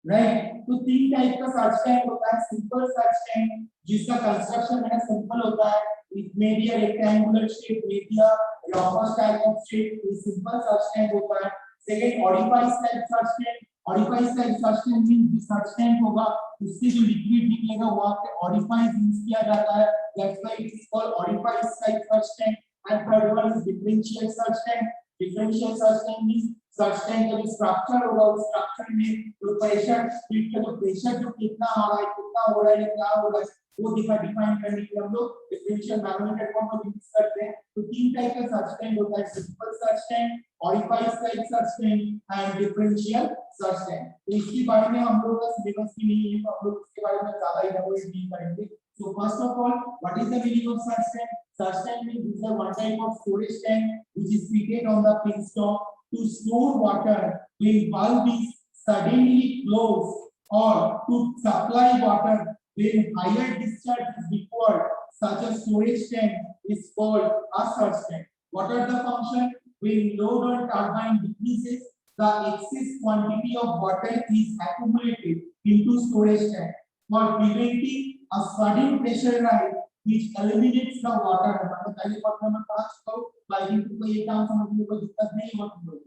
right. तो तीन type का search tank होता है। Simple search tank जिसका construction है simple होता है, it may be a rectangular shape, may be a rhombus type of shape, ये सिंपल सर्च टैंक होता है। Second orifice type search tank, orifice type search tank means जो search tank होगा उससे जो लिक्विड निकलेगा वहां पे ऑरिफाइस यूज किया जाता है, that's why it is called orifice type search tank. And third one is differential search tank. Differential search tank means search tank का जो स्ट्रक्चर होगा उस स्ट्रक्चर में जो प्रेशर, फीड का जो प्रेशर जो कितना आ रहा है, कितना हो रहा है, क्या हो रहा है, वो डिफाइन करने के लिए हम लोग डिफरेंशियल मैनोमीटर को हम यूज करते हैं। तो तीन टाइप का सर्च टैंक होता है, simple search tank, orifice type search tank and differential search tank. तो इसके बारे में हम लोग का सिलेबस भी नहीं है, तो हम लोग इसके बारे में ज्यादा इलैबोरेट नहीं करेंगे। So first of all, what is the meaning of surge tank? Surge tank means this is one type of storage tank which is fitted on the penstock to store water when valve is suddenly closed, or to supply water when higher discharge is required. Such a storage tank is called a surge tank. What are the function? When load on turbine decreases, the excess quantity of water is accumulated into storage tank for preventing a sudden pressure rise which eliminates the water। मतलब पहले part में मैं पढ़ा चुका हूँ, biking को ये काम समझने में कोई दिक्कत नहीं होती है।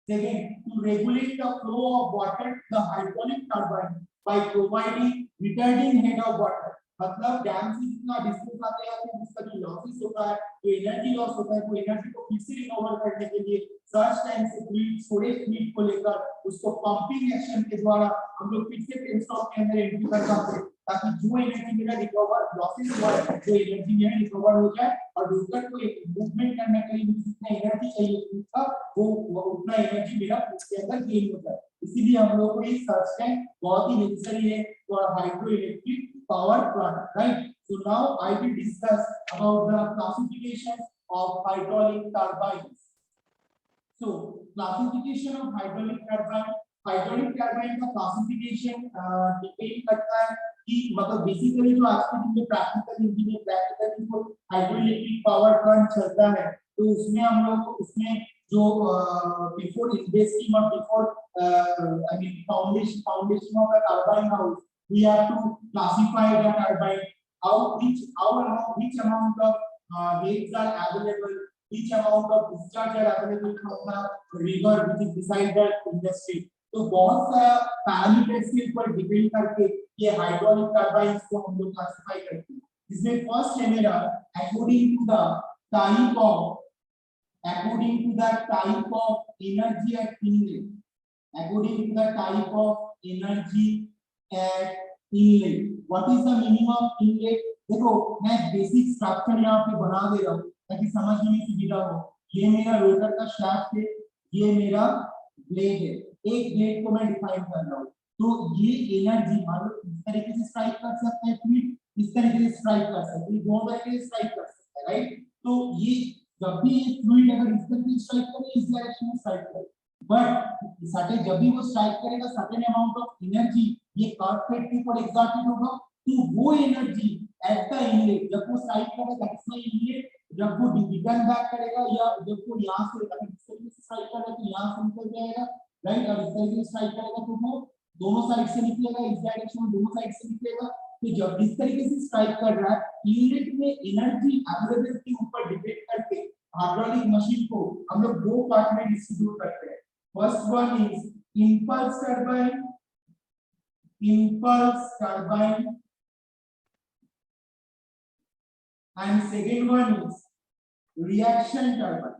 Second, to regulate the flow of water to the hydraulic turbine by providing retarding head of water। मतलब डैम से जितना डिस्टेंस आते हैं उसका जो लॉसेस होता है, जो एनर्जी लॉस होता है, वो एनर्जी को फिर से रिकवर करने के लिए सर्च टैंक से फ्लूइड, स्टोरेज फ्लूइड को लेकर उसको पंपिंग एक्शन के द्वारा हम लोग फिर से पेनस्टॉक के अंदर एंट्री कर सकते हैं, ताकि जो एनर्जी मेरा रिकवर लॉसेस हुआ है जो एनर्जी मेरा रिकवर हो जाए और व्हीकल को एक मूवमेंट करने के लिए जितना एनर्जी चाहिए था वो उतना एनर्जी मेरा उसके अंदर गेन हो जाए। इसीलिए हम लोग को ये सर्च टैंक बहुत ही नेसेसरी है for hydro electric power plant, right? So now I will discuss about the classification of hydraulic turbines. So classification of hydraulic turbine, hydraulic turbine का classification डिपेंड करता है कि मतलब बेसिकली जो आज के दिन में प्रैक्टिकल इंजीनियर प्रैक्टिकली जो हाइड्रोइलेक्ट्रिक पावर प्लांट चलता है तो उसमें हम लोग उसमें जो बिफोर इन्वेस्टिंग और before I mean foundation of the turbine house we have to classify the turbine, which amount of waves are available, which amount of discharge are available from the river which is beside the industry। तो बहुत सारा parameters के ऊपर depend करके ये hydraulic टरबाइन्स को हम लोग क्लासिफाई करते हैं। इसमें फर्स्ट है मेरा according to the type of energy at inlet, according to the type of energy at inlet। what is the meaning of inlet? देखो मैं बेसिक स्ट्रक्चर यहाँ पे बना दे रहा हूँ ताकि समझने में सुविधा हो। ये मेरा रोटर का शाफ्ट है, ये मेरा ब्लेड है, एक ब्लेड को मैं डिफाइन कर रहा हूँ। तो ये एनर्जी मान लो इस तरीके से स्ट्राइक कर सकता है फ्लूइड, इस तरीके से स्ट्राइक कर सकता है, दोनों तरीके से स्ट्राइक कर सकता है, राइट? तो ये जब भी ये फ्लूइड अगर इस तरीके से स्ट्राइक करे इस डायरेक्शन में स्ट्राइक करे, बट सर्टेन जब भी वो स्ट्राइक करेगा सर्टेन अमाउंट ऑफ एनर्जी ये कर्व प्लेट के ऊपर एग्जर्टेड होगा, तो वो एनर्जी एट द इनलेट जब वो स्ट्राइक करेगा दैट इज इनलेट, जब वो रिटर्न बैक करेगा या जब वो यहां से अगर इस तरीके से स्ट्राइक करेगा तो यहां से निकल जाएगा, राइट? और इस तरीके से स्ट्राइक करेगा तो वो दोनों साइड से निकलेगा, इस डायरेक्शन में दोनों साइड से निकलेगा। तो जब इस तरीके से स्ट्राइक कर रहा है इनलेट में एनर्जी अवेलेबल के ऊपर डिपेंड करके हाइड्रोलिक मशीन को हम लोग दो पार्ट में डिस्ट्रीब्यूट करते हैं। First one is impulse turbine and second one is reaction turbine।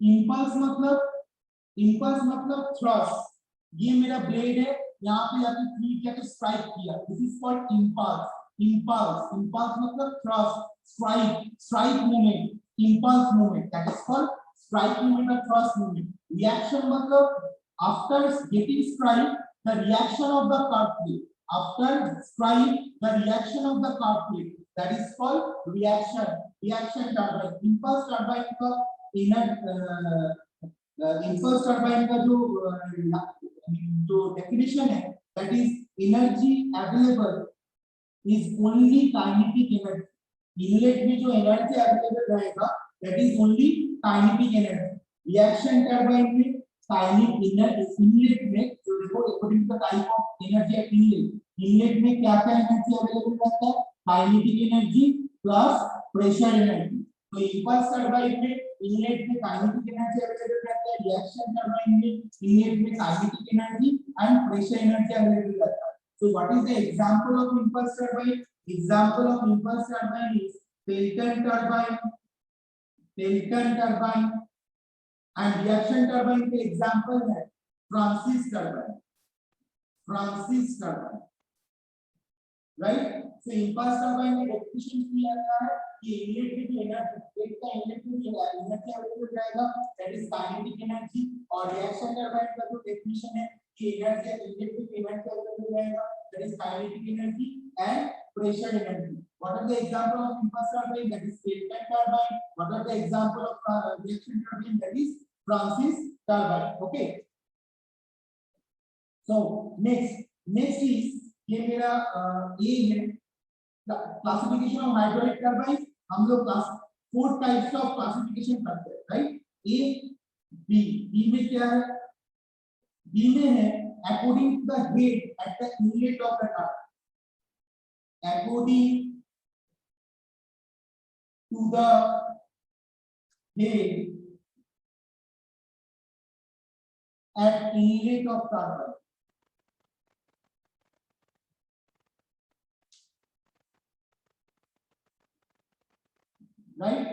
impulse मतलब thrust, ये मेरा ब्लेड है यहाँ पे आके फ्लूइड क्या तो स्ट्राइक किया, दिस इज कॉल्ड impulse मतलब thrust, strike movement, impulse movement, that is called strike movement or thrust movement। reaction मतलब after getting strike the reaction of the curved plate, after strike the reaction of the curved plate, that is called reaction turbine। impulse turbine का impulse turbine का जो definition है, that is energy available is only kinetic energy. Inlet में जो energy available रहेगा that is only kinetic energy. Reaction turbine में kinetic energy, inlet में जो देखो according to the type of energy at inlet, inlet में क्या क्या एनर्जी अवेलेबल रहता है, kinetic energy plus pressure energy. तो इम्पल्स टर्बाइन में इनलेट में काइनेटिक एनर्जी अवेलेबल रहता है, रिएक्शन टर्बाइन में इनलेट में kinetic energy and pressure energy available रहता है। So what is the example of impulse turbine? Example of impulse turbine is Pelton turbine, and reaction turbine के example है Francis turbine, right? So impulse turbine में definition किया गया है कि inlet में जो एनर्जी, एक का इनलेट में जो एनर्जी अवेलेबल रहेगा that is kinetic energy, और reaction turbine का जो definition है कि एनर्जी इनलेट में एनर्जी अवेलेबल रहेगा that is kinetic energy and pressure energy. What are the example of impulse turbine? That is Pelton turbine. What are the example of reaction turbine? That is Francis turbine. Okay. So next is ये मेरा A है, classification of hydraulic turbine. हम लोग 4 types of classification करते हैं, right? A, B में क्या है? B में है according to the head at the inlet of the turbine, according to the head at inlet of turbine, right?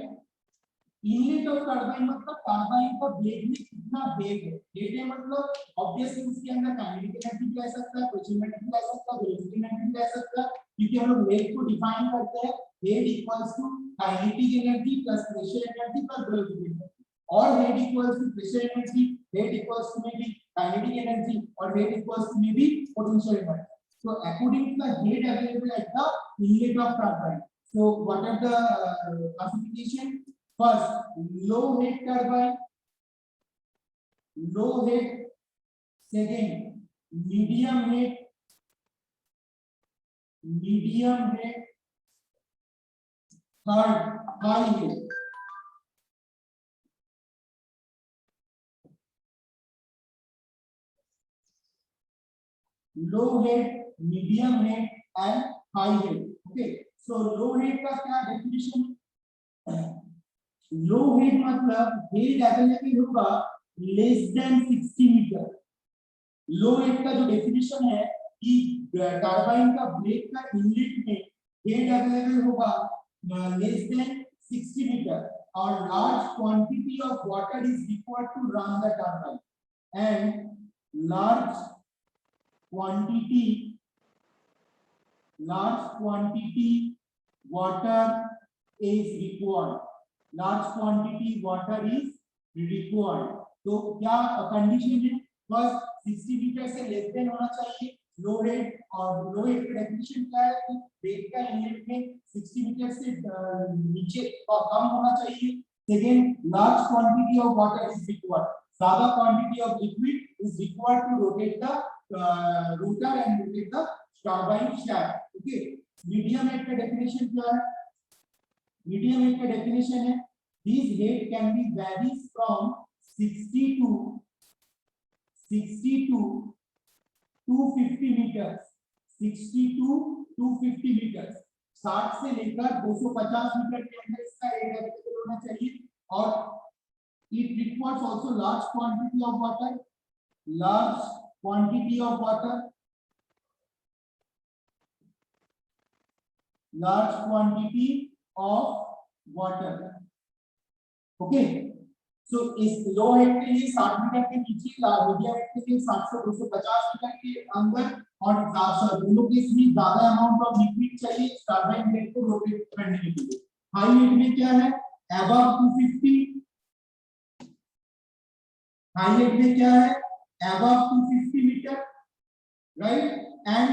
Inlet of turbine मतलब टर्बाइन का ब्लेड में कितना वेग है। वेग है मतलब ऑब्वियसली उसके अंदर काइनेटिक एनर्जी भी रह सकता है, प्रेशर एनर्जी भी रह सकता है, वेलोसिटी एनर्जी भी रह सकता है, क्योंकि हम लोग वेग को डिफाइन करते हैं वेग equals to kinetic energy plus pressure energy plus velocity energy, और वेग इक्वल्स टू प्रेशर एनर्जी, वेग इक्वल्स टू में भी काइनेटिक एनर्जी, और वेग इक्वल्स टू में भी potential energy. So according to the head available at the inlet of turbine, so what are the classification? First, low head turbine, low head. Second, medium head, medium head. Third, high head. Low head, medium head and high head. Okay, so low head का क्या definition? लो head मतलब head available होगा less than 60 metre. लो head का जो definition है कि turbine का blade का इनलेट में हेड अवेलेबल होगा लेस देन 60 मीटर, और large quantity of water is required to run the turbine, and large quantity water is required, large quantity water is required। तो क्या कंडीशन है? फर्स्ट 60 मीटर से less than होना चाहिए लो head, और लो head का definition क्या है कि वेग का इनलेट में 60 मीटर से नीचे और कम होना चाहिए। Second, large quantity of water is required, ज्यादा quantity of liquid is required to rotate the rotor and rotate the turbine shaft. Okay, medium head का डेफिनेशन क्या है? मीडियम हेड का डेफिनेशन है this head can be varies from 60 to 250 meters, 60 to 250 meters, 60 से लेकर 250 metre के अंदर इसका हेड अवेलेबल होना चाहिए। और it requires also large quantity of water, large quantity of water, large quantity of water। okay, so इस लो हेड के लिए 60 मीटर के नीचे, मीडियम हेड के लिए 60 से 250 मीटर के अंदर, और दोनों के इसमें ज्यादा अमाउंट ऑफ लिक्विड चाहिए टरबाइन ब्लेड को रोटेट करने के लिए। हाई हेड में क्या है? अबव 250। हाई हेड में क्या है? Above 250 metre, right? And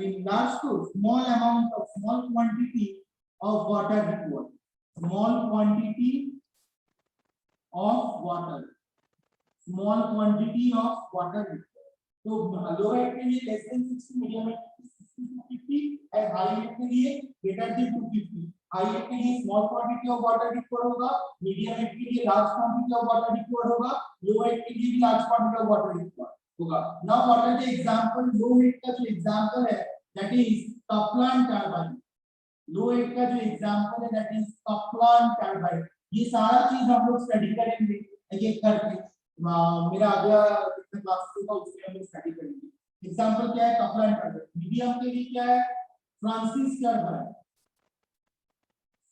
in large to small quantity of water required, small quantity of water, small quantity of water required. तो low height के लिए less than 60, medium height के लिए 60 to 50 and high height के लिए greater than 250. high height के लिए small quantity of water required होगा, medium height के लिए large quantity of water required होगा, low height के लिए भी large quantity of water required होगा. Now what are the example? low height का जो example है that is Kaplan turbine. low height का जो example है that is Kaplan turbine. ये सारा चीज हम लोग स्टडी करेंगे एक एक करके. मेरा अगला क्लास होगा उसमें हम लोग स्टडी करेंगे. एग्जांपल क्या है? Kaplan turbine. मीडियम के लिए क्या है? Francis turbine.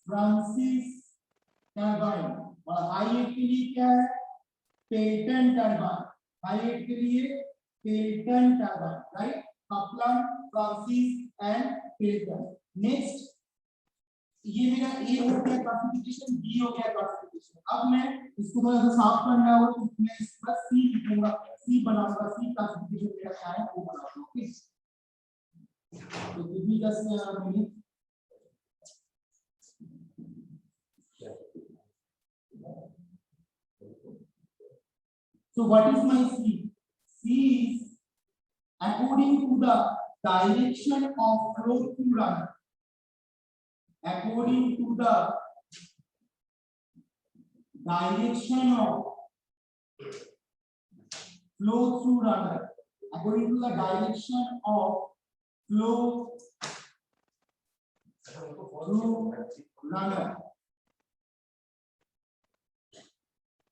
Francis turbine. और हाई हेट के लिए क्या है? Pelton turbine. हाई हेट के लिए Pelton turbine. Right? Kaplan, Francis and Pelton. Next ये मेरा ए हो गया क्लासिफिकेशन, बी हो गया क्लासिफिकेशन. अब मैं इसको थोड़ा सा साफ करना हो तो मैं इस पर सी लिखूंगा, सी बनाऊंगा. सी क्लासिफिकेशन मेरा क्या है वो बनाऊंगा. ओके, तो give me just minute. So what is my C? C is according to the direction of flow through runner. According to the direction of flow through runner. According to the direction of flow through runner.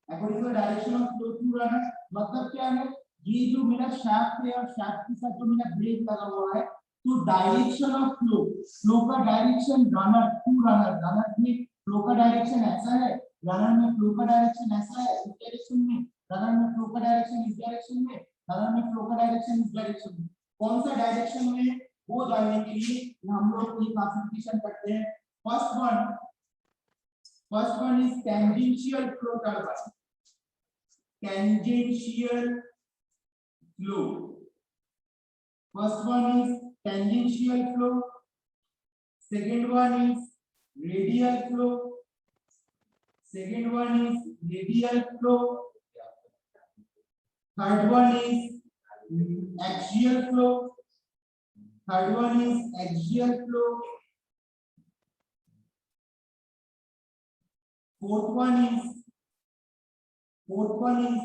According to the direction of flow through runner मतलब क्या है? ये जो मेरा shaft है और shaft के साथ जो मेरा ब्रेक लगा हुआ है, तो डायरेक्शन ऑफ फ्लो, फ्लो का direction runner to runner. Runner में फ्लो का डायरेक्शन ऐसा है, रनर में फ्लो का डायरेक्शन ऐसा है, इस डायरेक्शन में. रनर में फ्लो का डायरेक्शन इस डायरेक्शन में, रनर में फ्लो का डायरेक्शन इस डायरेक्शन में. कौन सा डायरेक्शन में वो जानने के लिए हम लोग ये क्लासिफिकेशन करते हैं. First one is tangential flow turbine. Tangential flow. First one is tangential flow. Second one is radial flow. Second one is radial flow. Third one is axial flow. Third one is axial flow. Fourth one is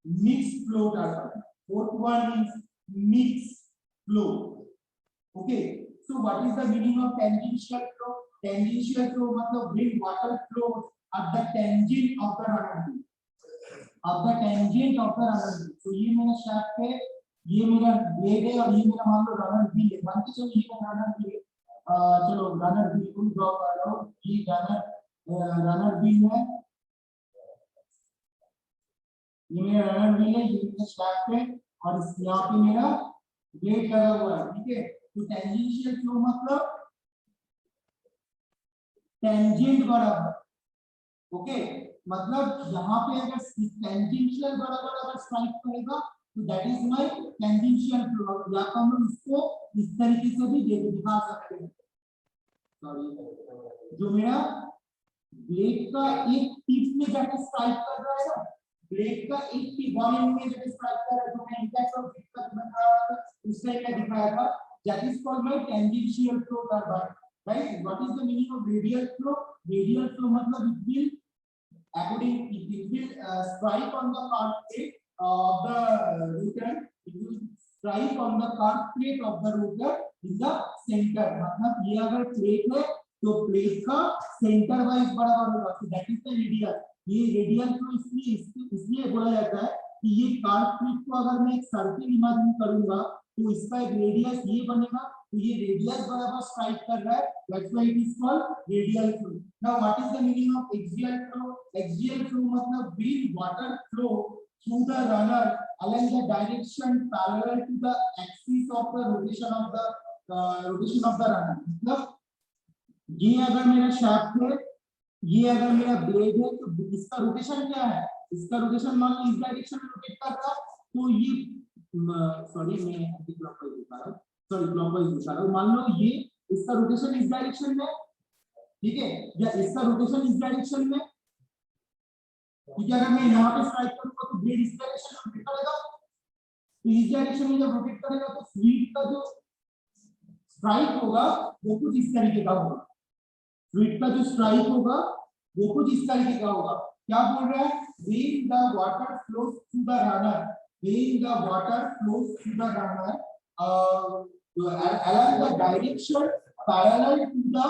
mixed flow turbine. Fourth one is mixed flow. Okay, so what is the meaning of tangential flow? Tangential flow मतलब when water flows at the tangent of the runner wheel. At the tangent of the runner wheel. So ये मेरा shaft है, ये मेरा blade है और ये मेरा मान लो रनर व्हील है. मान के चलो ये रनर व्हील. चलो रनर व्हील को ड्रॉ कर रहा हूँ. ये रनर व्हील है, ये मेरा रनर व्हील है, ये मेरा शाफ्ट है और इस यहाँ पे मेरा ब्लेड लगा हुआ है. ठीक है, तो टेंजेंशियल फ्लो मतलब टेंजेंट बराबर. ओके, मतलब यहाँ पे अगर टेंजेंशियल बराबर अगर स्ट्राइक करेगा तो that is my tangential flow. या तो हम लोग इसको इस तरीके से भी दिखा सकते हैं. सॉरी, जो मेरा ब्लेड का एक टिप में जाके स्ट्राइक कर रहा है ना, ब्लेड का एक टिप वन एंड में जाके स्ट्राइक कर रहा है, जो मैं इंडेक्स ऑफ ब्लेड का बन रहा था उस टाइम में दिखाया था. That is called my tangential flow turbine. Right? What is the meaning of radial flow? Radial flow मतलब it will strike on the curved plate of the rotor. It will strike on the curved plate of the rotor in the center. मतलब ये अगर plate है तो plate का centre wise बराबर होगा. So that is the radial. ये radial flow इसलिए बोला जाता है कि ये कर्व प्लेट को अगर मैं एक सर्किल इमेजिन करूंगा तो इसका एक रेडियस ये बनेगा, तो ये रेडियस बराबर स्ट्राइक कर रहा है. That's why it is called radial flow. Now what is the meaning of axial flow? Axial flow मतलब when water flow through the runner along the direction parallel to the axis of the rotation of the runner. मतलब ये अगर मेरा shaft है, ये अगर मेरा blade है, तो इसका रोटेशन क्या है? इसका रोटेशन मान लो इस डायरेक्शन में रोटेट कर रहा है, तो ये सॉरी मैं एंटी क्लॉकवाइज दिखा रहा हूं, सॉरी क्लॉकवाइज दिखा रहा हूं. मान लो ये इसका रोटेशन इस डायरेक्शन में, ठीक है, या इसका रोटेशन इस डायरेक्शन में, क्योंकि अगर मैं यहाँ पे स्ट्राइक करूंगा तो ब्लेड इस डायरेक्शन में रोटेट करेगा, तो इस डायरेक्शन में जब रोटेट करेगा तो फ्लूइड का जो स्ट्राइक होगा वो कुछ इस तरीके का होगा। फ्लूइड का जो स्ट्राइक होगा वो कुछ इस तरीके का होगा। क्या बोल रहा है? when the water flows through the runner, when the water flows through the runner along the direction parallel to the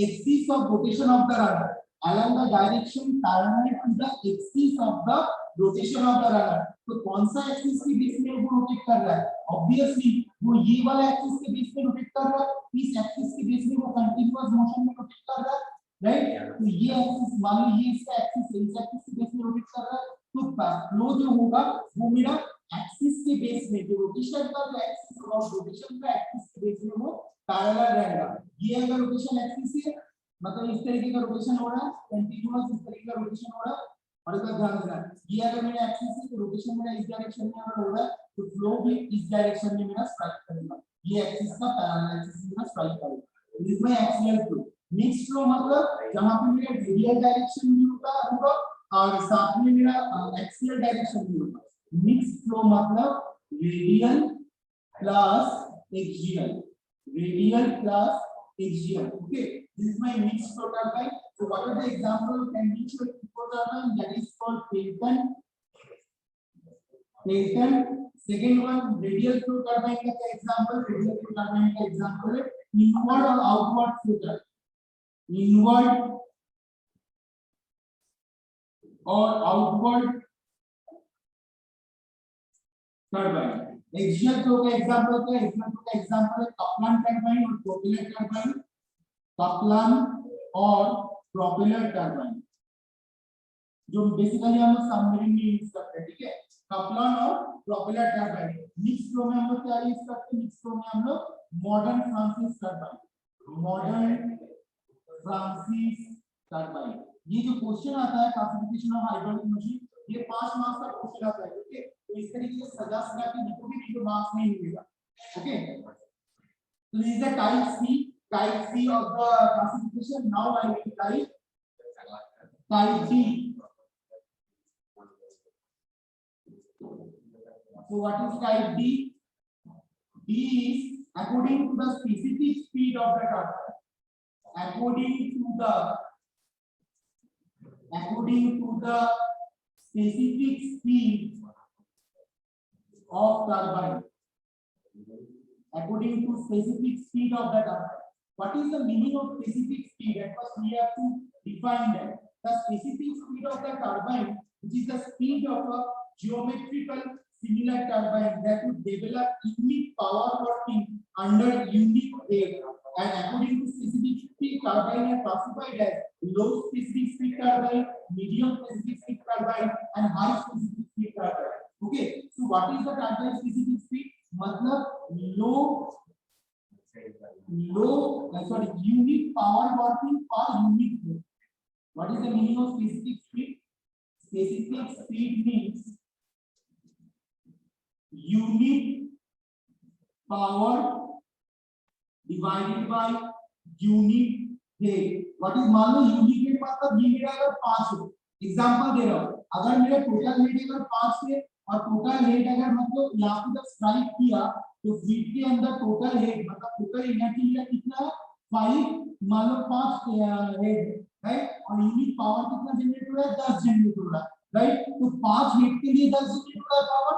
axis of rotation of the runner, along the direction parallel to the axis of the rotation of the runner। तो कौन सा axis के बीच में वो rotate कर रहा है? Obviously वो ये वाला एक्सिस के बीच में रोटेट कर रहा है, इस एक्सिस के बीच में वो कंटीन्यूअस मोशन में रोटेट कर रहा है, राइट? तो ये एक्सिस मान लो ये इसका एक्सिस है, इस एक्सिस के बेस में रोटेट कर रहा है, तो फ्लो जो होगा वो मेरा एक्सिस के बेस में, जो रोटेशन का जो एक्सिस होगा रोटेशन का एक्सिस के बेस में वो पैरेलल रहेगा। ये अगर रोटेशन एक्सिस है मतलब इस तरीके का रोटेशन हो रहा है, कंटीन्यूअस इस तरीके का रोटेशन हो रहा है, और इसका ध्यान देना ये अगर मेरा एक्सिस है तो रोटेशन मेरा इस डायरेक्शन में अगर हो रहा है तो फ्लो भी इस डायरेक्शन में मेरा स्ट्राइक करेगा, ये एक्सिस का पैरेलल एक्सिस में स्ट्राइक करेगा। This my axial flow. Mix flow मतलब जहां पे मेरा रेडियल डायरेक्शन में होगा और साथ में मेरा एक्सियल डायरेक्शन में होगा। मिक्स फ्लो मतलब radial plus axial, radial plus axial. Okay, this is my mixed flow turbine। So what are the example can be shown flow turbine? That is called Pelton। Second one radial flow turbine का क्या example? Radial flow turbine का example है inward और outward flow turbine। Inward और outward turbine. Axial flow का example क्या है? Axial flow का एग्जांपल है कपलान टरबाइन और प्रोपेलर टरबाइन। कपलान और प्रोपेलर टरबाइन जो बेसिकली हम लोग सबमरीन में यूज करते हैं, ठीक है? कपलान और प्रोपेलर टरबाइन। मिक्स फ्लो में हम लोग क्या यूज करते हैं? मिक्स फ्लो में हम लोग modern Francis turbine, modern Francis turbine. ये जो क्वेश्चन आता है क्लासिफिकेशन ऑफ हाइड्रोलिक मशीन, ये 5 मार्क्स का क्वेश्चन आता है, ओके? तो इस तरीके से सजा सजा के लिखोगे नहीं तो मार्क्स नहीं मिलेगा, ओके? तो this is the type C of the classification. Now I will type D. So what is type D? D is according to the specific speed of the turbine, according to the specific speed of turbine, according to specific speed of the turbine। What is the meaning of specific speed? At first we have to define that. The specific speed of the turbine, which is the speed of a geometrical similar turbine that would develop unique power working under unique rate, and according to specific speed turbine are classified as low specific speed turbine, medium specific speed turbine and high specific speed turbine। Okay, so what is the turbine specific speed? मतलब unit power working per unit rate। What is the meaning of specific speed? Specific speed means unit power divided by unit rate। What is मान लो unit rate मतलब ये मेरा अगर 5 है, example दे रहा हूँ, अगर मेरा टोटल रेट अगर 5 है और टोटल हेड अगर मतलब यहाँ पे जब स्ट्राइक किया तो फीट के अंदर टोटल हेड मतलब टोटल एनर्जी लिया कितना है? 5 मान लो 5 हेड, राइट? और यूनिट पावर कितना जनरेट हो रहा है? 10 जनरेट हो रहा है, राइट? तो 5 हेड के लिए 10 जनरेट हो रहा है पावर,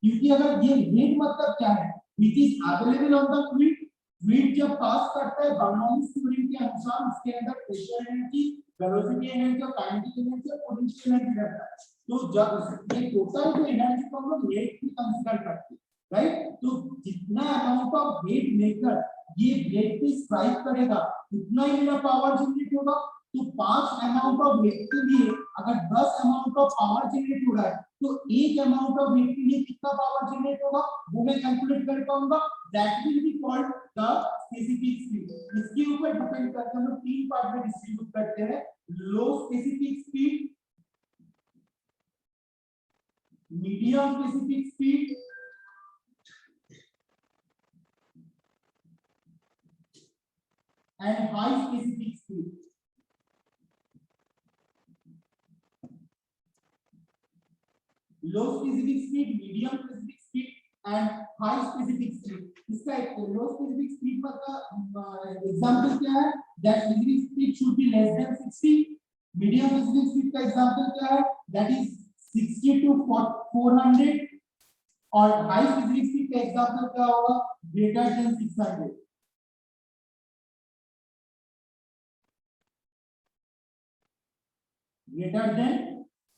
क्योंकि अगर ये हेड मतलब क्या है? Which is available on the fluid. Fluid जब पास करता है बर्नौलीज थ्योरम के अनुसार उसके अंदर प्रेशर एनर्जी, वेलोसिटी एनर्जी और काइनेटिक एनर्जी और पोटेंशियल एनर्जी रहता है। तो जब ये टोटल जो एनर्जी को हम लोग हेड की कंसीडर करते हैं, राइट? तो जितना अमाउंट ऑफ हेड लेकर ये ब्लेड पे स्ट्राइक करेगा उतना ही मेरा पावर जनरेट होगा। तो 5 अमाउंट ऑफ हेड के लिए अगर 10 अमाउंट ऑफ पावर जनरेट हो रहा है तो एक अमाउंट ऑफ हेड के लिए कितना पावर जनरेट होगा वो मैं कैलकुलेट कर पाऊंगा। That will be called the specific speed. इसके ऊपर डिपेंड करके हम लोग 3 पार्ट में डिस्ट्रीब्यूट करते हैं: लो specific speed, medium specific speed and high specific speed। Low specific speed, medium specific speed and high specific speed. इसका एक लो स्पेसिफिक स्पीड का एग्जांपल क्या है? That specific speed should be less than 60। Medium specific speed का example क्या है? That is 60 to 400। और high specific speed का एग्जांपल क्या होगा? Greater than 600। Greater than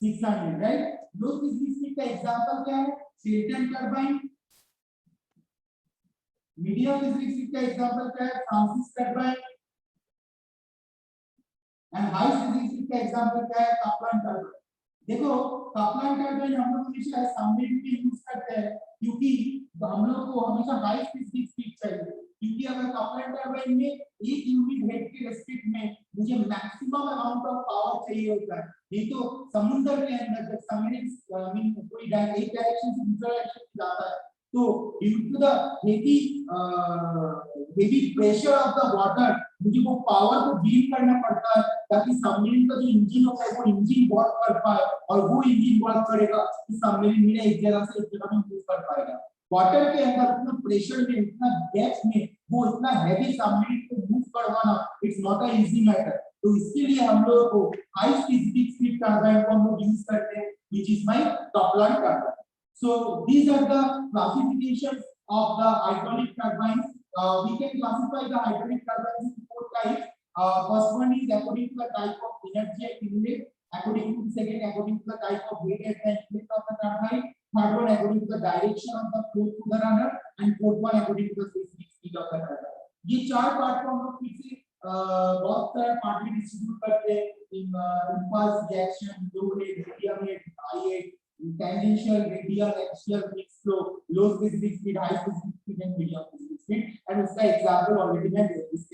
600, right? लो स्पेसिफिक स्पीड का एग्जांपल क्या है? स्टेल्टन टरबाइन। मीडियम स्पेसिफिक स्पीड का एग्जांपल क्या है? Francis turbine. And high specific speed का एग्जांपल क्या है? Kaplan turbine. देखो, कपलान टरबाइन हम लोग हमेशा सबमरीन में यूज करते हैं क्योंकि हम लोग को हमेशा हाई स्पेसिफिक स्पीड चाहिए, क्योंकि अगर कपलान टरबाइन में एक यूनिट हेड के रेस्पेक्ट में मुझे मैक्सिमम अमाउंट ऑफ पावर चाहिए होता है। नहीं तो समुद्र के अंदर जब सबमरीन कोई एक डायरेक्शन से दूसरा डायरेक्शन में जाता है तो due to the heavy pressure of the water मुझे वो पावर को डील करना पड़ता है ताकि सबमरीन का जो इंजन होता है वो इंजन वर्क कर पाए, और वो इंजन वर्क करेगा तो सबमरीन मेरा एक जगह से एक जगह में मूव कर पाएगा। वाटर के अंदर उतना प्रेशर में, उतना डेप्थ में वो इतना हैवी सबमरीन को मूव करवाना it's not a easy matter. तो इसके लिए हम लोग को हाई स्पेसिफिक स्पीड टरबाइन को हम लोग यूज करते हैं, which is my Kaplan turbine. So these are the classifications of the hydraulic turbines. We can classify the hydraulic turbines in 4 types. First one is according to the type of energy accumulated, according to the second according to the type of weight at the inlet of the turbine, third one according to the direction of the flow to the runner, and fourth one according to the specific speed of the turbine. ये चार part को हम लोग फिर से बहुत सारे part में डिस्ट्रीब्यूट करते हैं, impulse, reaction, flow rate, medium rate, high rate, tangential, radial, axial, mixed flow, low specific speed, high specific speed and medium specific speed। and उसका एग्जांपल ऑलरेडी मैं इस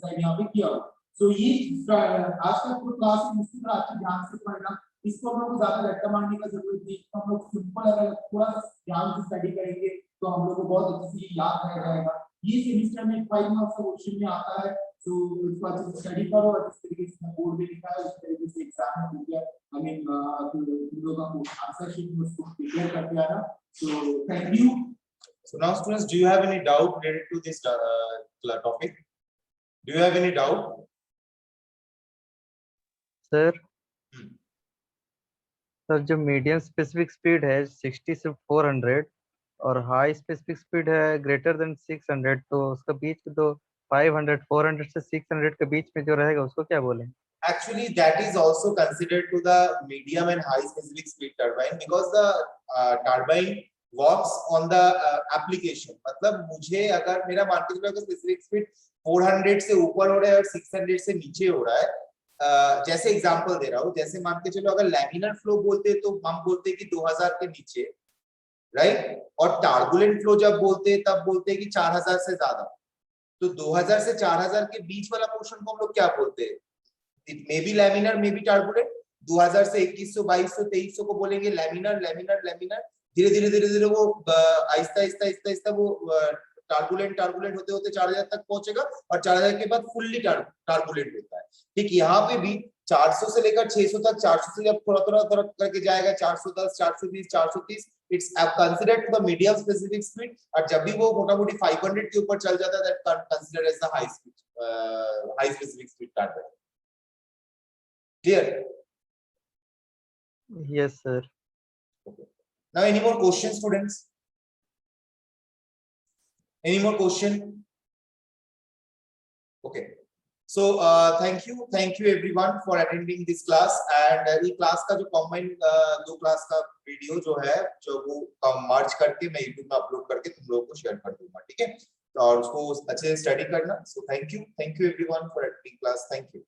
साइड यहाँ पे किया हूँ। सो ये आज का जो क्लास है इसको थोड़ा अच्छा ध्यान से पढ़ना, इसको हम लोग को ज्यादा रट्टा मारने का जरूरत नहीं है। हम लोग सिंपल अगर थोड़ा सा ध्यान से स्टडी करेंगे तो हम लोग को बहुत अच्छे से याद रह जाएगा। ये सेमेस्टर में 5 मार्क्स का क्वेश्चन में आता है, तो इसको अच्छे से स्टडी करो और इस तरीके से बोर्ड में लिखा है उस तरीके से एग्जाम में हो गया। I mean, तुम लोग का आंसर शीट में उसको प्रिपेयर करके आना। So thank you. So now students, do you have any doubt related to this topic? Do you have any doubt? Sir sir जो मीडियम स्पेसिफिक स्पीड है 60 से 400 और हाई स्पेसिफिक स्पीड है greater than 600, तो उसका बीच में तो 500 400 से 600 के बीच में जो रहेगा उसको क्या बोलें? Actually, that is also considered to the medium and high specific speed turbine because the turbine works on the application. मतलब मुझे अगर मेरा मान के चलो स्पेसिफिक स्पीड 400 से ऊपर हो रहा है और 600 से नीचे हो रहा है, जैसे एग्जांपल दे रहा हूँ, जैसे मान के चलो अगर लैमिनर फ्लो बोलते हैं तो हम बोलते हैं कि 2000 के नीचे, राइट, और टर्बुलेंट फ्लो जब बोलते हैं तब बोलते हैं कि 4000 से ज्यादा। तो 2000 से 4000 के बीच वाला पोर्शन को हम लोग क्या बोलते हैं? It may be laminar, may be turbulent. 2000 से 2100 2200 2300 को बोलेंगे लैमिनर लैमिनर लैमिनर। धीरे धीरे वो आहिस्ता आहिस्ता आहिस्ता आहिस्ता वो टर्बुलेंट होते होते 4000 तक पहुंचेगा और 4000 के बाद फुल्ली टर्बुलेंट होता है। ठीक यहाँ पे भी 400 से लेकर 600 तक, 400 से जब थोड़ा करके जाएगा 410 420 430, it's considered to the medium specific speed. और जब भी वो मोटा मोटी 500 के ऊपर चल जाता है that considered as the high specific speed turbine. Clear? Yes, sir. Okay. Now, any more questions, students? Any more question? Okay. So, thank you everyone for attending this class. And ये class का जो combined दो class का video जो है, जो वो merge करके मैं YouTube में upload करके तुम लोगों को share कर दूंगा, ठीक है? और उसको अच्छे से study करना. So, thank you everyone for attending class. Thank you.